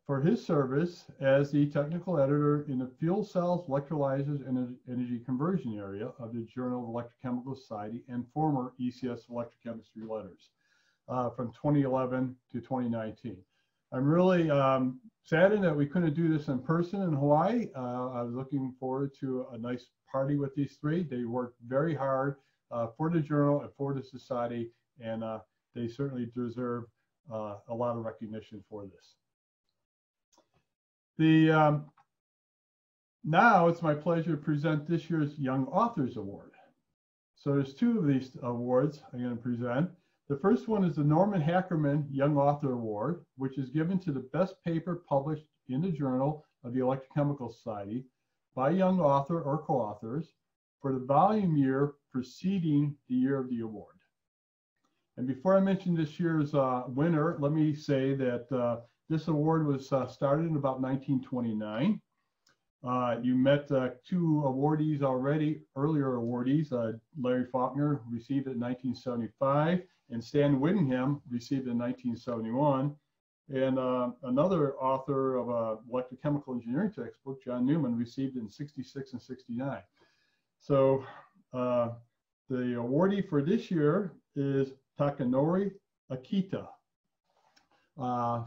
for his service as the technical editor in the fuel cells, electrolyzers, and energy conversion area of the Journal of Electrochemical Society and former ECS Electrochemistry Letters from 2011 to 2019. I'm really saddened that we couldn't do this in person in Hawaii. I was looking forward to a nice party with these 3. They worked very hard for the journal and for the society, and they certainly deserve a lot of recognition for this. Now it's my pleasure to present this year's Young Authors Award. So there's 2 of these awards I'm going to present. The first one is the Norman Hackerman Young Author Award, which is given to the best paper published in the Journal of the Electrochemical Society by a young author or co-authors for the volume year preceding the year of the award. And before I mention this year's winner, let me say that this award was started in about 1929. You met 2 awardees already, earlier awardees. Larry Faulkner received it in 1975, and Stan Whittingham received it in 1971. And another author of an electrochemical engineering textbook, John Newman, received it in 66 and 69. So the awardee for this year is Takanori Akita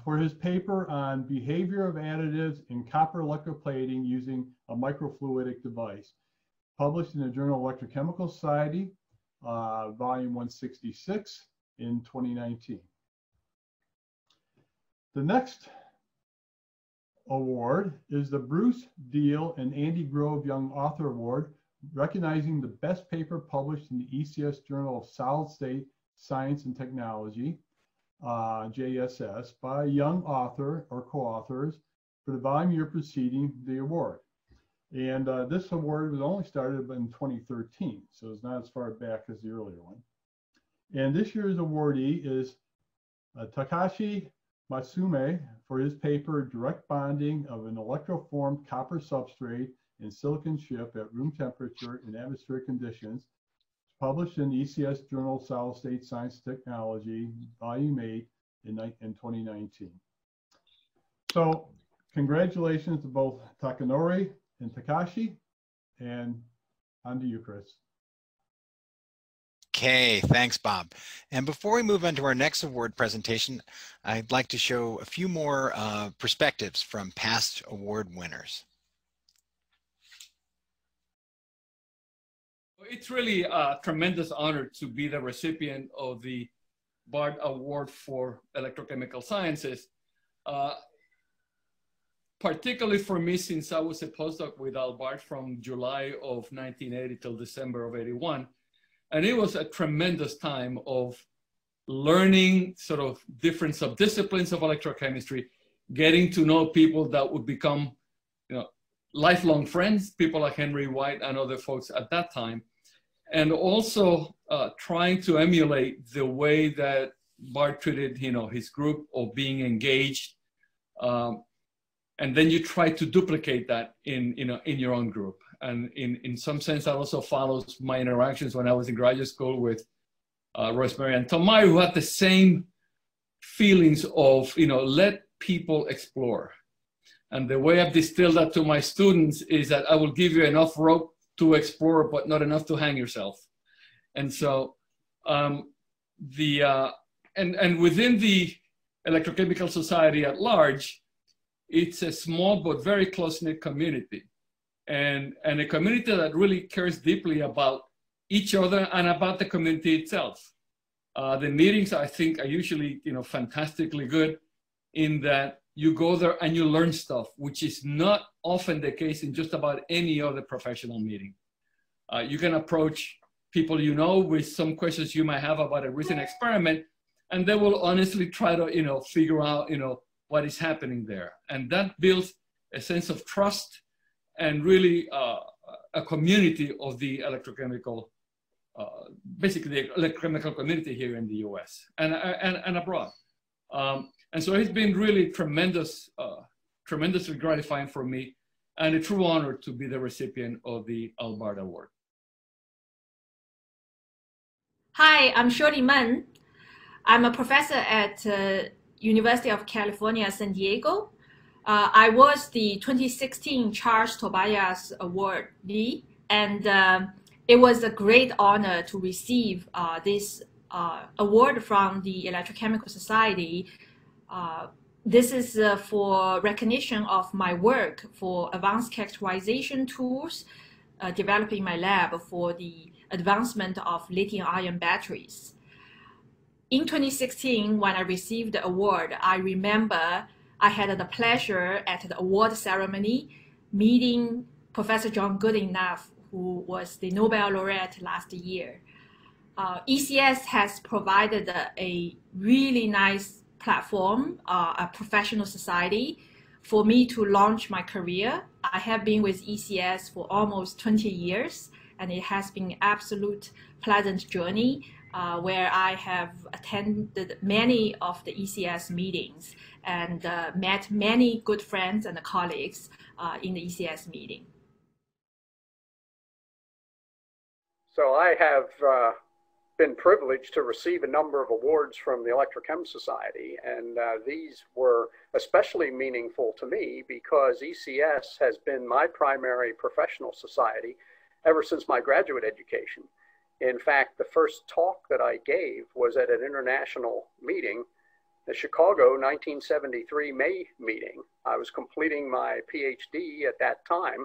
for his paper on behavior of additives in copper electroplating using a microfluidic device, published in the Journal of Electrochemical Society, volume 166 in 2019. The next award is the Bruce Deal and Andy Grove Young Author Award, recognizing the best paper published in the ECS Journal of Solid State Science and Technology, JSS, by a young author or co-authors for the volume year preceding the award. And this award was only started in 2013, so it's not as far back as the earlier one. And this year's awardee is Takashi Matsume for his paper, Direct Bonding of an Electroformed Copper Substrate and Silicon Chip at Room Temperature in Atmospheric Conditions, published in the ECS Journal of Solid State Science and Technology, Volume 8 in 2019. So congratulations to both Takanori and Takashi, and on to you, Chris. Okay, thanks, Bob. And before we move on to our next award presentation, I'd like to show a few more perspectives from past award winners. It's really a tremendous honor to be the recipient of the Bard Award for Electrochemical Sciences, particularly for me since I was a postdoc with Bard from July of 1980 till December of 81. And it was a tremendous time of learning sort of different subdisciplines of electrochemistry, getting to know people that would become, lifelong friends, people like Henry White and other folks at that time. And also trying to emulate the way that Bart treated, his group of being engaged. And then you try to duplicate that in your own group. And in some sense, that also follows my interactions when I was in graduate school with Rosemary and Tomai, who had the same feelings of, let people explore. And the way I've distilled that to my students is that I will give you enough rope to explore, but not enough to hang yourself. And so, and within the Electrochemical Society at large, it's a small but very close-knit community, and a community that really cares deeply about each other and about the community itself. The meetings, I think, are usually, fantastically good in that you go there and you learn stuff, which is not often the case in just about any other professional meeting. You can approach people you know with some questions you might have about a recent experiment, and they will honestly try to, figure out, what is happening there. And that builds a sense of trust and really a community of the electrochemical, basically the electrochemical community here in the US and abroad. And so it's been really tremendously gratifying for me and a true honor to be the recipient of the Albart Award. Hi, I'm Shirley Meng. I'm a professor at University of California, San Diego. I was the 2016 Charles Tobias awardee, and it was a great honor to receive this award from the Electrochemical Society. This is for recognition of my work for advanced characterization tools, developing my lab for the advancement of lithium-ion batteries. In 2016, when I received the award, I remember I had the pleasure at the award ceremony meeting Professor John Goodenough, who was the Nobel laureate last year. ECS has provided a really nice platform, a professional society for me to launch my career. I have been with ECS for almost 20 years, and it has been an absolute pleasant journey where I have attended many of the ECS meetings and met many good friends and colleagues in the ECS meeting. So I have been privileged to receive a number of awards from the Electrochem Society, and these were especially meaningful to me because ECS has been my primary professional society ever since my graduate education. In fact, the first talk that I gave was at an international meeting, the Chicago 1973 May meeting. I was completing my PhD at that time,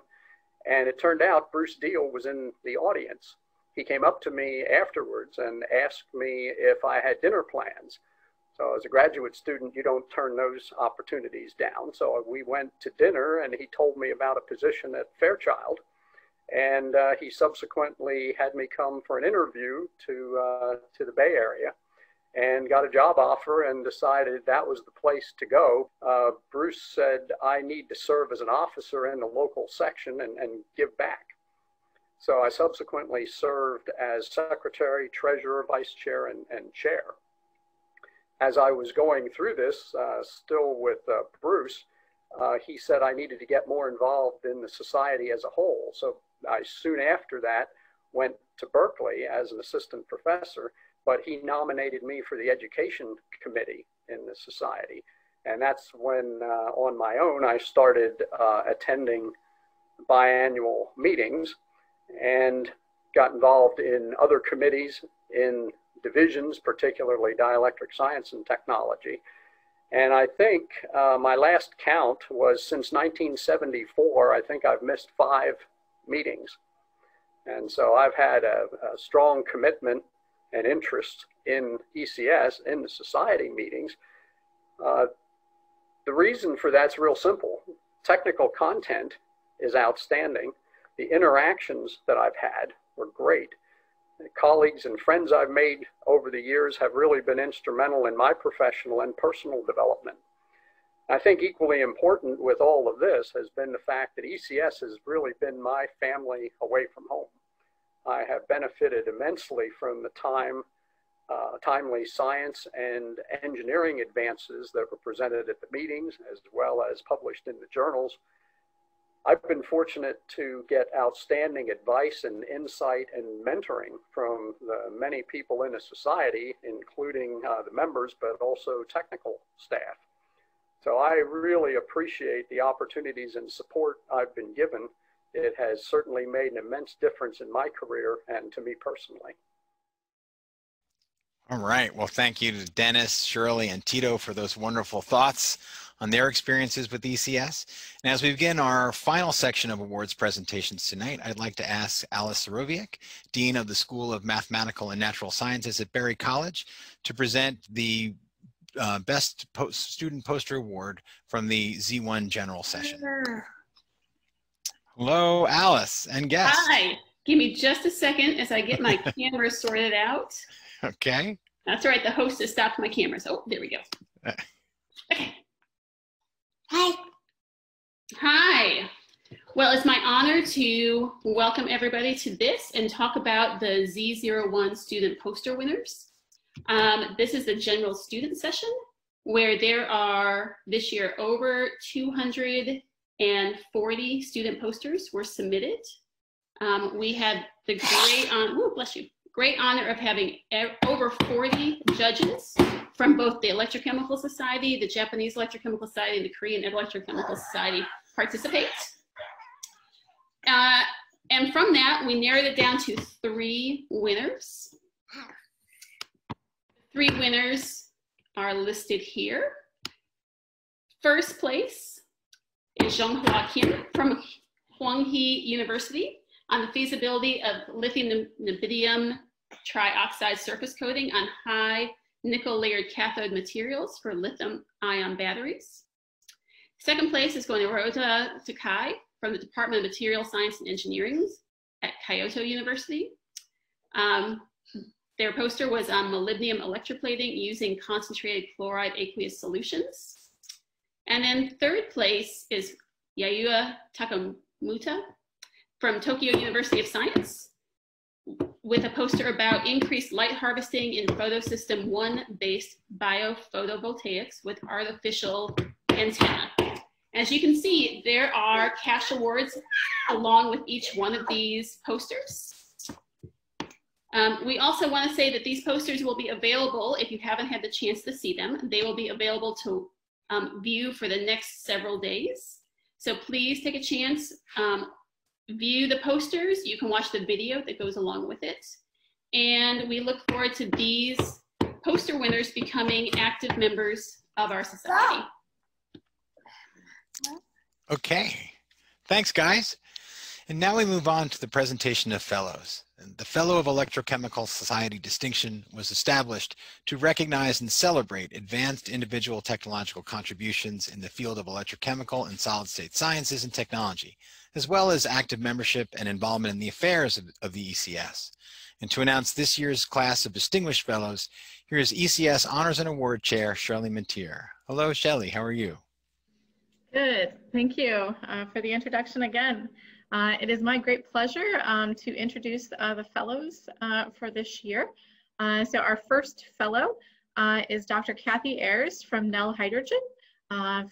and it turned out Bruce Deal was in the audience. He came up to me afterwards and asked me if I had dinner plans. So as a graduate student, you don't turn those opportunities down. So we went to dinner, and he told me about a position at Fairchild. And he subsequently had me come for an interview to the Bay Area and got a job offer and decided that was the place to go. Bruce said, I need to serve as an officer in the local section and give back. So I subsequently served as secretary, treasurer, vice chair, and chair. As I was going through this, still with Bruce, he said I needed to get more involved in the society as a whole. So I soon after that went to Berkeley as an assistant professor, but he nominated me for the education committee in the society. And that's when on my own, I started attending biannual meetings and got involved in other committees in divisions, particularly dielectric science and technology. And I think my last count was since 1974, I think I've missed 5 meetings. And so I've had a strong commitment and interest in ECS, in the society meetings. The reason for that's real simple. Technical content is outstanding. The interactions that I've had were great. The colleagues and friends I've made over the years have really been instrumental in my professional and personal development. I think equally important with all of this has been the fact that ECS has really been my family away from home. I have benefited immensely from the timely science and engineering advances that were presented at the meetings, as well as published in the journals. I've been fortunate to get outstanding advice and insight and mentoring from the many people in the society, including the members, but also technical staff. So I really appreciate the opportunities and support I've been given. It has certainly made an immense difference in my career and to me personally. All right. Well, thank you to Dennis, Shirley, and Tito for those wonderful thoughts on their experiences with ECS. And as we begin our final section of awards presentations tonight, I'd like to ask Alice Soroviec, Dean of the School of Mathematical and Natural Sciences at Berry College, to present the Best Student Poster Award from the Z01 General Session. Hello, Alice and guest. Hi. Give me just a second as I get my camera sorted out. Okay. That's right. The host has stopped my cameras. Oh, there we go. Okay. Hi. Hi. Well, it's my honor to welcome everybody to this and talk about the Z01 student poster winners. This is the general student session where there are this year over 240 student posters were submitted. We had the great honor of having over 40 judges from both the Electrochemical Society, the Japanese Electrochemical Society, and the Korean Electrochemical Society participate. And from that, we narrowed it down to 3 winners. 3 winners are listed here. First place is Zhonghua Kim from Huanghe University on the feasibility of lithium niobium trioxide surface coating on high nickel layered cathode materials for lithium-ion batteries. Second place is going to Rota Takai from the Department of Material Science and Engineering at Kyoto University. Their poster was on molybdenum electroplating using concentrated chloride aqueous solutions. And then third place is Yayua Takamuta from Tokyo University of Science with a poster about increased light harvesting in photosystem 1-based biophotovoltaics with artificial antenna. As you can see, there are cash awards along with each one of these posters. We also want to say that these posters will be available if you haven't had the chance to see them. They will be available to view for the next several days. So please take a chance, view the posters. You can watch the video that goes along with it. And we look forward to these poster winners becoming active members of our society. Okay, thanks guys. And now we move on to the presentation of fellows. And the Fellow of Electrochemical Society distinction was established to recognize and celebrate advanced individual technological contributions in the field of electrochemical and solid-state sciences and technology, as well as active membership and involvement in the affairs of the ECS. And to announce this year's class of distinguished fellows, here is ECS Honors and Award Chair, Shirley Mentier. Hello, Shelley, how are you? Good, thank you for the introduction again. It is my great pleasure to introduce the fellows for this year. So our first fellow is Dr. Kathy Ayers from Nel Hydrogen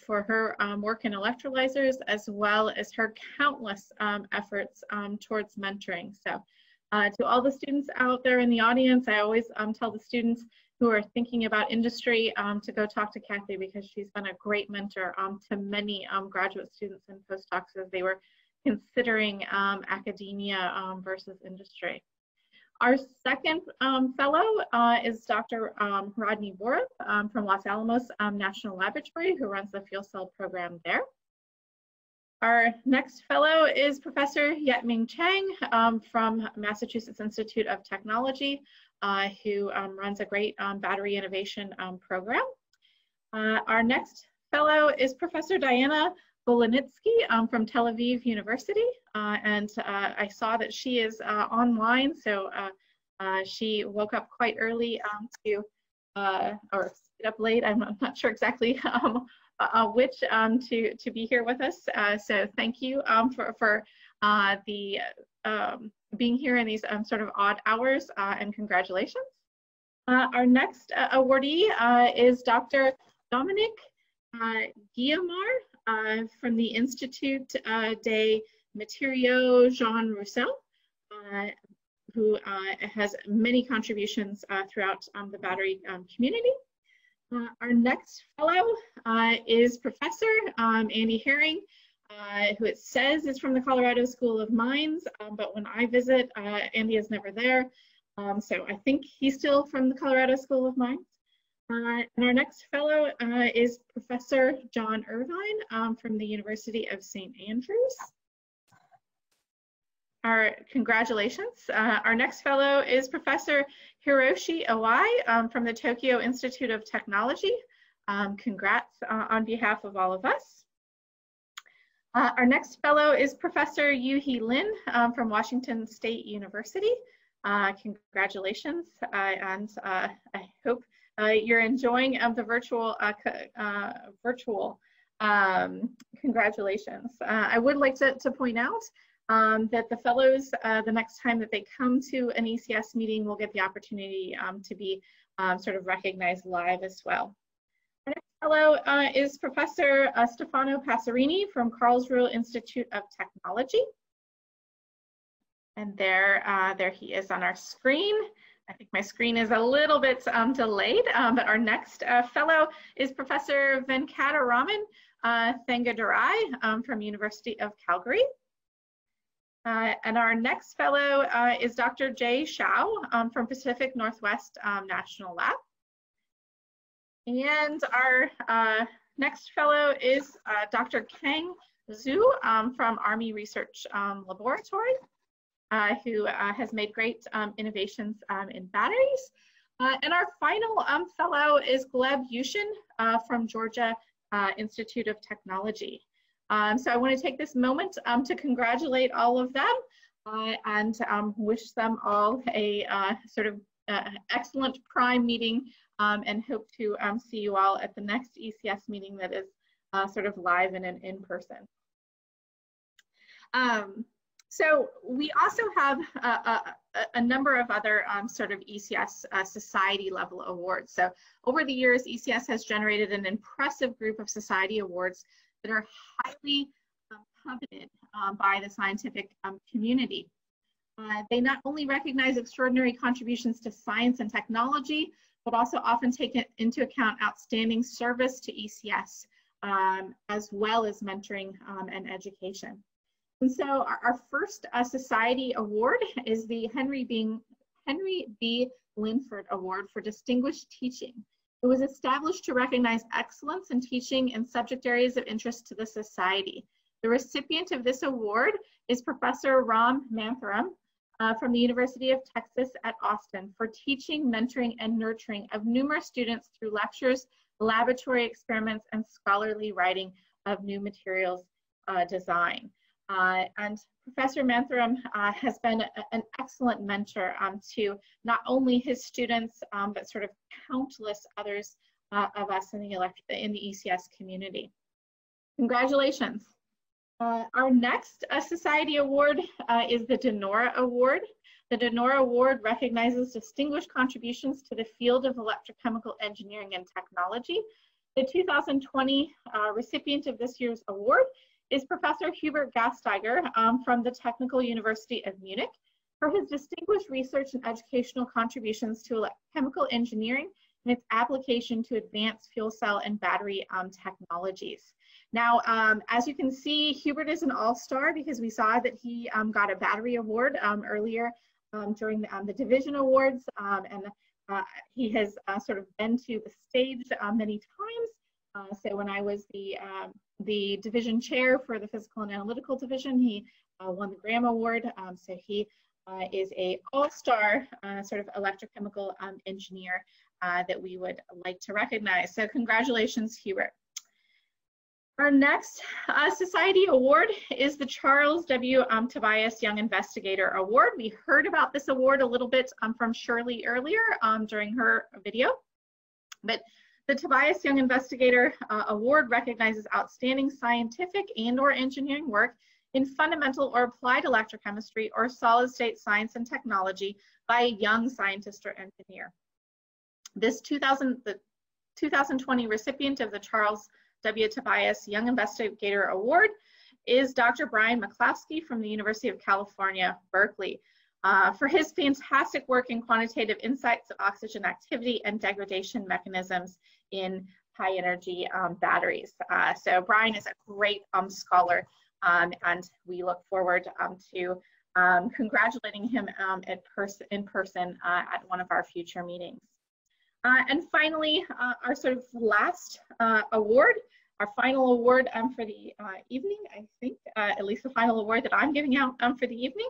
for her work in electrolyzers, as well as her countless efforts towards mentoring. So to all the students out there in the audience, I always tell the students who are thinking about industry to go talk to Kathy, because she's been a great mentor to many graduate students and postdocs as they were considering academia versus industry. Our second fellow is Dr. Rodney Borup from Los Alamos National Laboratory, who runs the fuel cell program there. Our next fellow is Professor Yetming Chang from Massachusetts Institute of Technology, who runs a great battery innovation program. Our next fellow is Professor Diana Bolanitsky from Tel Aviv University, and I saw that she is online, so she woke up quite early or stayed up late. I'm not sure exactly which to be here with us. So thank you for being here in these sort of odd hours, and congratulations. Our next awardee is Dr. Dominique Guillemard from the Institut des Matériaux Jean Roussel, who has many contributions throughout the battery community. Our next fellow is Professor Andy Herring, who it says is from the Colorado School of Mines, but when I visit, Andy is never there. So I think he's still from the Colorado School of Mines. And our next fellow is Professor John Irvine from the University of St. Andrews. Our congratulations. Our next fellow is Professor Hiroshi Awai from the Tokyo Institute of Technology. Congrats on behalf of all of us. Our next fellow is Professor Yu-Hee Lin from Washington State University. Congratulations, and I hope you're enjoying the virtual congratulations. I would like to point out that the fellows, the next time that they come to an ECS meeting, will get the opportunity to be sort of recognized live as well. Our next fellow is Professor Stefano Passerini from Karlsruhe Institute of Technology. And there he is on our screen. I think my screen is a little bit delayed, but our next fellow is Professor Venkataraman Thangadurai from University of Calgary. And our next fellow is Dr. Jay Shao from Pacific Northwest National Lab. And our next fellow is Dr. Kang Zhu from Army Research Laboratory, who has made great innovations in batteries. And our final fellow is Gleb Yushin from Georgia Institute of Technology. So I want to take this moment to congratulate all of them and wish them all a sort of excellent PRiME meeting, and hope to see you all at the next ECS meeting that is sort of live and in person. So we also have a number of other sort of ECS society level awards. So over the years, ECS has generated an impressive group of society awards that are highly coveted by the scientific community. They not only recognize extraordinary contributions to science and technology, but also often take into account outstanding service to ECS, as well as mentoring and education. And so our first society award is the Henry B. Linford Award for Distinguished Teaching. It was established to recognize excellence in teaching in subject areas of interest to the society. The recipient of this award is Professor Ram Mantharam from the University of Texas at Austin for teaching, mentoring, and nurturing of numerous students through lectures, laboratory experiments, and scholarly writing of new materials design. And Professor Mantharam has been an excellent mentor to not only his students, but sort of countless others of us in the ECS community. Congratulations. Our next society award is the Denora Award. The Denora Award recognizes distinguished contributions to the field of electrochemical engineering and technology. The 2020 recipient of this year's award is Professor Hubert Gasteiger from the Technical University of Munich for his distinguished research and educational contributions to chemical engineering and its application to advanced fuel cell and battery technologies. Now, as you can see, Hubert is an all-star because we saw that he got a battery award earlier during the division awards, and he has sort of been to the stage many times. So when I was the division chair for the physical and analytical division, he won the Graham Award. So he is a all-star sort of electrochemical engineer that we would like to recognize. So congratulations, Hubert. Our next society award is the Charles W. Tobias Young Investigator Award. We heard about this award a little bit from Shirley earlier during her video, but the Tobias Young Investigator Award recognizes outstanding scientific and/or engineering work in fundamental or applied electrochemistry or solid-state science and technology by a young scientist or engineer. The 2020 recipient of the Charles W. Tobias Young Investigator Award is Dr. Brian McCloskey from the University of California, Berkeley, for his fantastic work in quantitative insights of oxygen activity and degradation mechanisms in high energy batteries. So Brian is a great scholar, and we look forward to congratulating him in person at one of our future meetings. And finally, our sort of last award, our final award for the evening, I think, at least the final award that I'm giving out for the evening,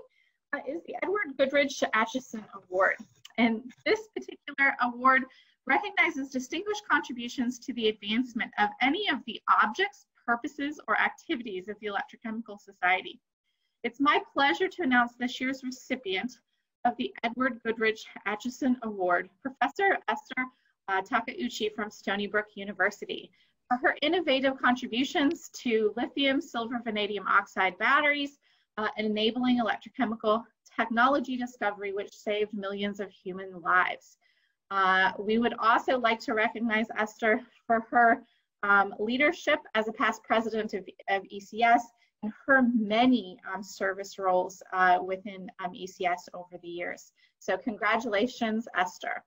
is the Edward Goodrich Acheson Award. And this particular award recognizes distinguished contributions to the advancement of any of the objects, purposes or activities of the Electrochemical Society. It's my pleasure to announce this year's recipient of the Edward Goodrich Atchison Award, Professor Esther Takeuchi from Stony Brook University, for her innovative contributions to lithium silver vanadium oxide batteries and enabling electrochemical technology discovery, which saved millions of human lives. We would also like to recognize Esther for her leadership as a past president of ECS and her many service roles within ECS over the years. So congratulations, Esther.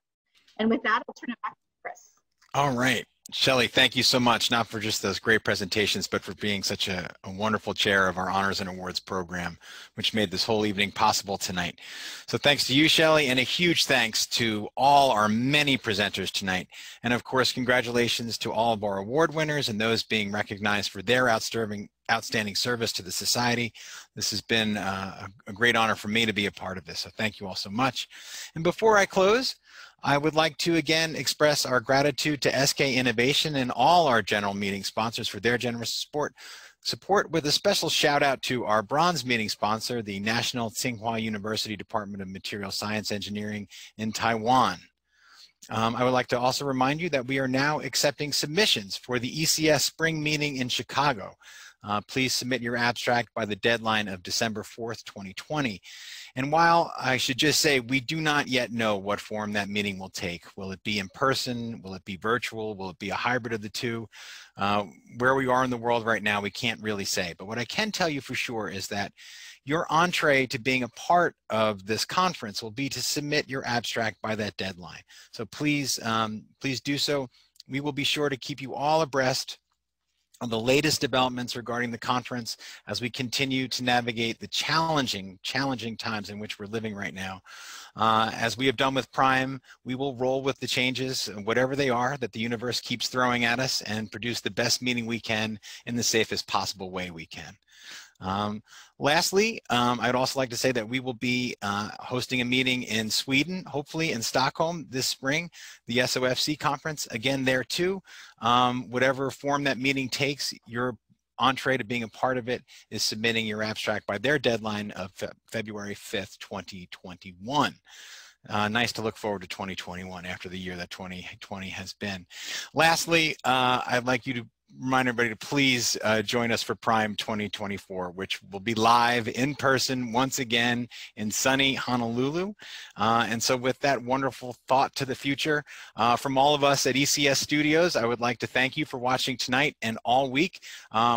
And with that, I'll turn it back to Chris. All right. Shelley, thank you so much, not for just those great presentations, but for being such a wonderful chair of our Honors and Awards program, which made this whole evening possible tonight. So thanks to you, Shelley, and a huge thanks to all our many presenters tonight. And of course, congratulations to all of our award winners and those being recognized for their outstanding service to the Society. This has been a great honor for me to be a part of this, so thank you all so much. And before I close, I would like to again express our gratitude to SK Innovation and all our general meeting sponsors for their generous support with a special shout out to our bronze meeting sponsor, the National Tsinghua University Department of Material Science Engineering in Taiwan. I would like to also remind you that we are now accepting submissions for the ECS Spring Meeting in Chicago. Please submit your abstract by the deadline of December 4th, 2020. And while I should just say we do not yet know what form that meeting will take, will it be in person, will it be virtual, will it be a hybrid of the two? Where we are in the world right now, we can't really say. But what I can tell you for sure is that your entree to being a part of this conference will be to submit your abstract by that deadline. So please, please do so. We will be sure to keep you all abreast on the latest developments regarding the conference as we continue to navigate the challenging times in which we're living right now. As we have done with PRiME, we will roll with the changes, whatever they are, that the universe keeps throwing at us and produce the best meeting we can in the safest possible way we can. Lastly, I'd also like to say that we will be hosting a meeting in Sweden, hopefully in Stockholm this spring, the SOFC conference, again there too. Whatever form that meeting takes, your entree to being a part of it is submitting your abstract by their deadline of February 5th, 2021. Nice to look forward to 2021 after the year that 2020 has been. Lastly, I'd like you to remind everybody to please join us for PRiME 2024, which will be live in person once again in sunny Honolulu. And so with that wonderful thought to the future, from all of us at ECS Studios, I would like to thank you for watching tonight and all week.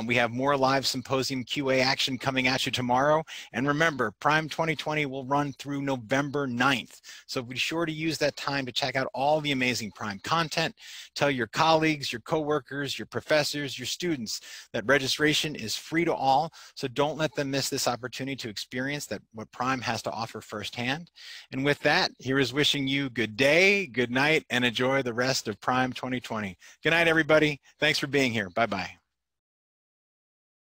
We have more live symposium QA action coming at you tomorrow. And remember, PRiME 2020 will run through November 9th. So be sure to use that time to check out all the amazing PRiME content. Tell your colleagues, your coworkers, your professors, your students that registration is free to all, so don't let them miss this opportunity to experience what PRiME has to offer firsthand. And with that, here is wishing you good day, good night, and enjoy the rest of PRiME 2020. Good night, everybody. Thanks for being here. Bye-bye.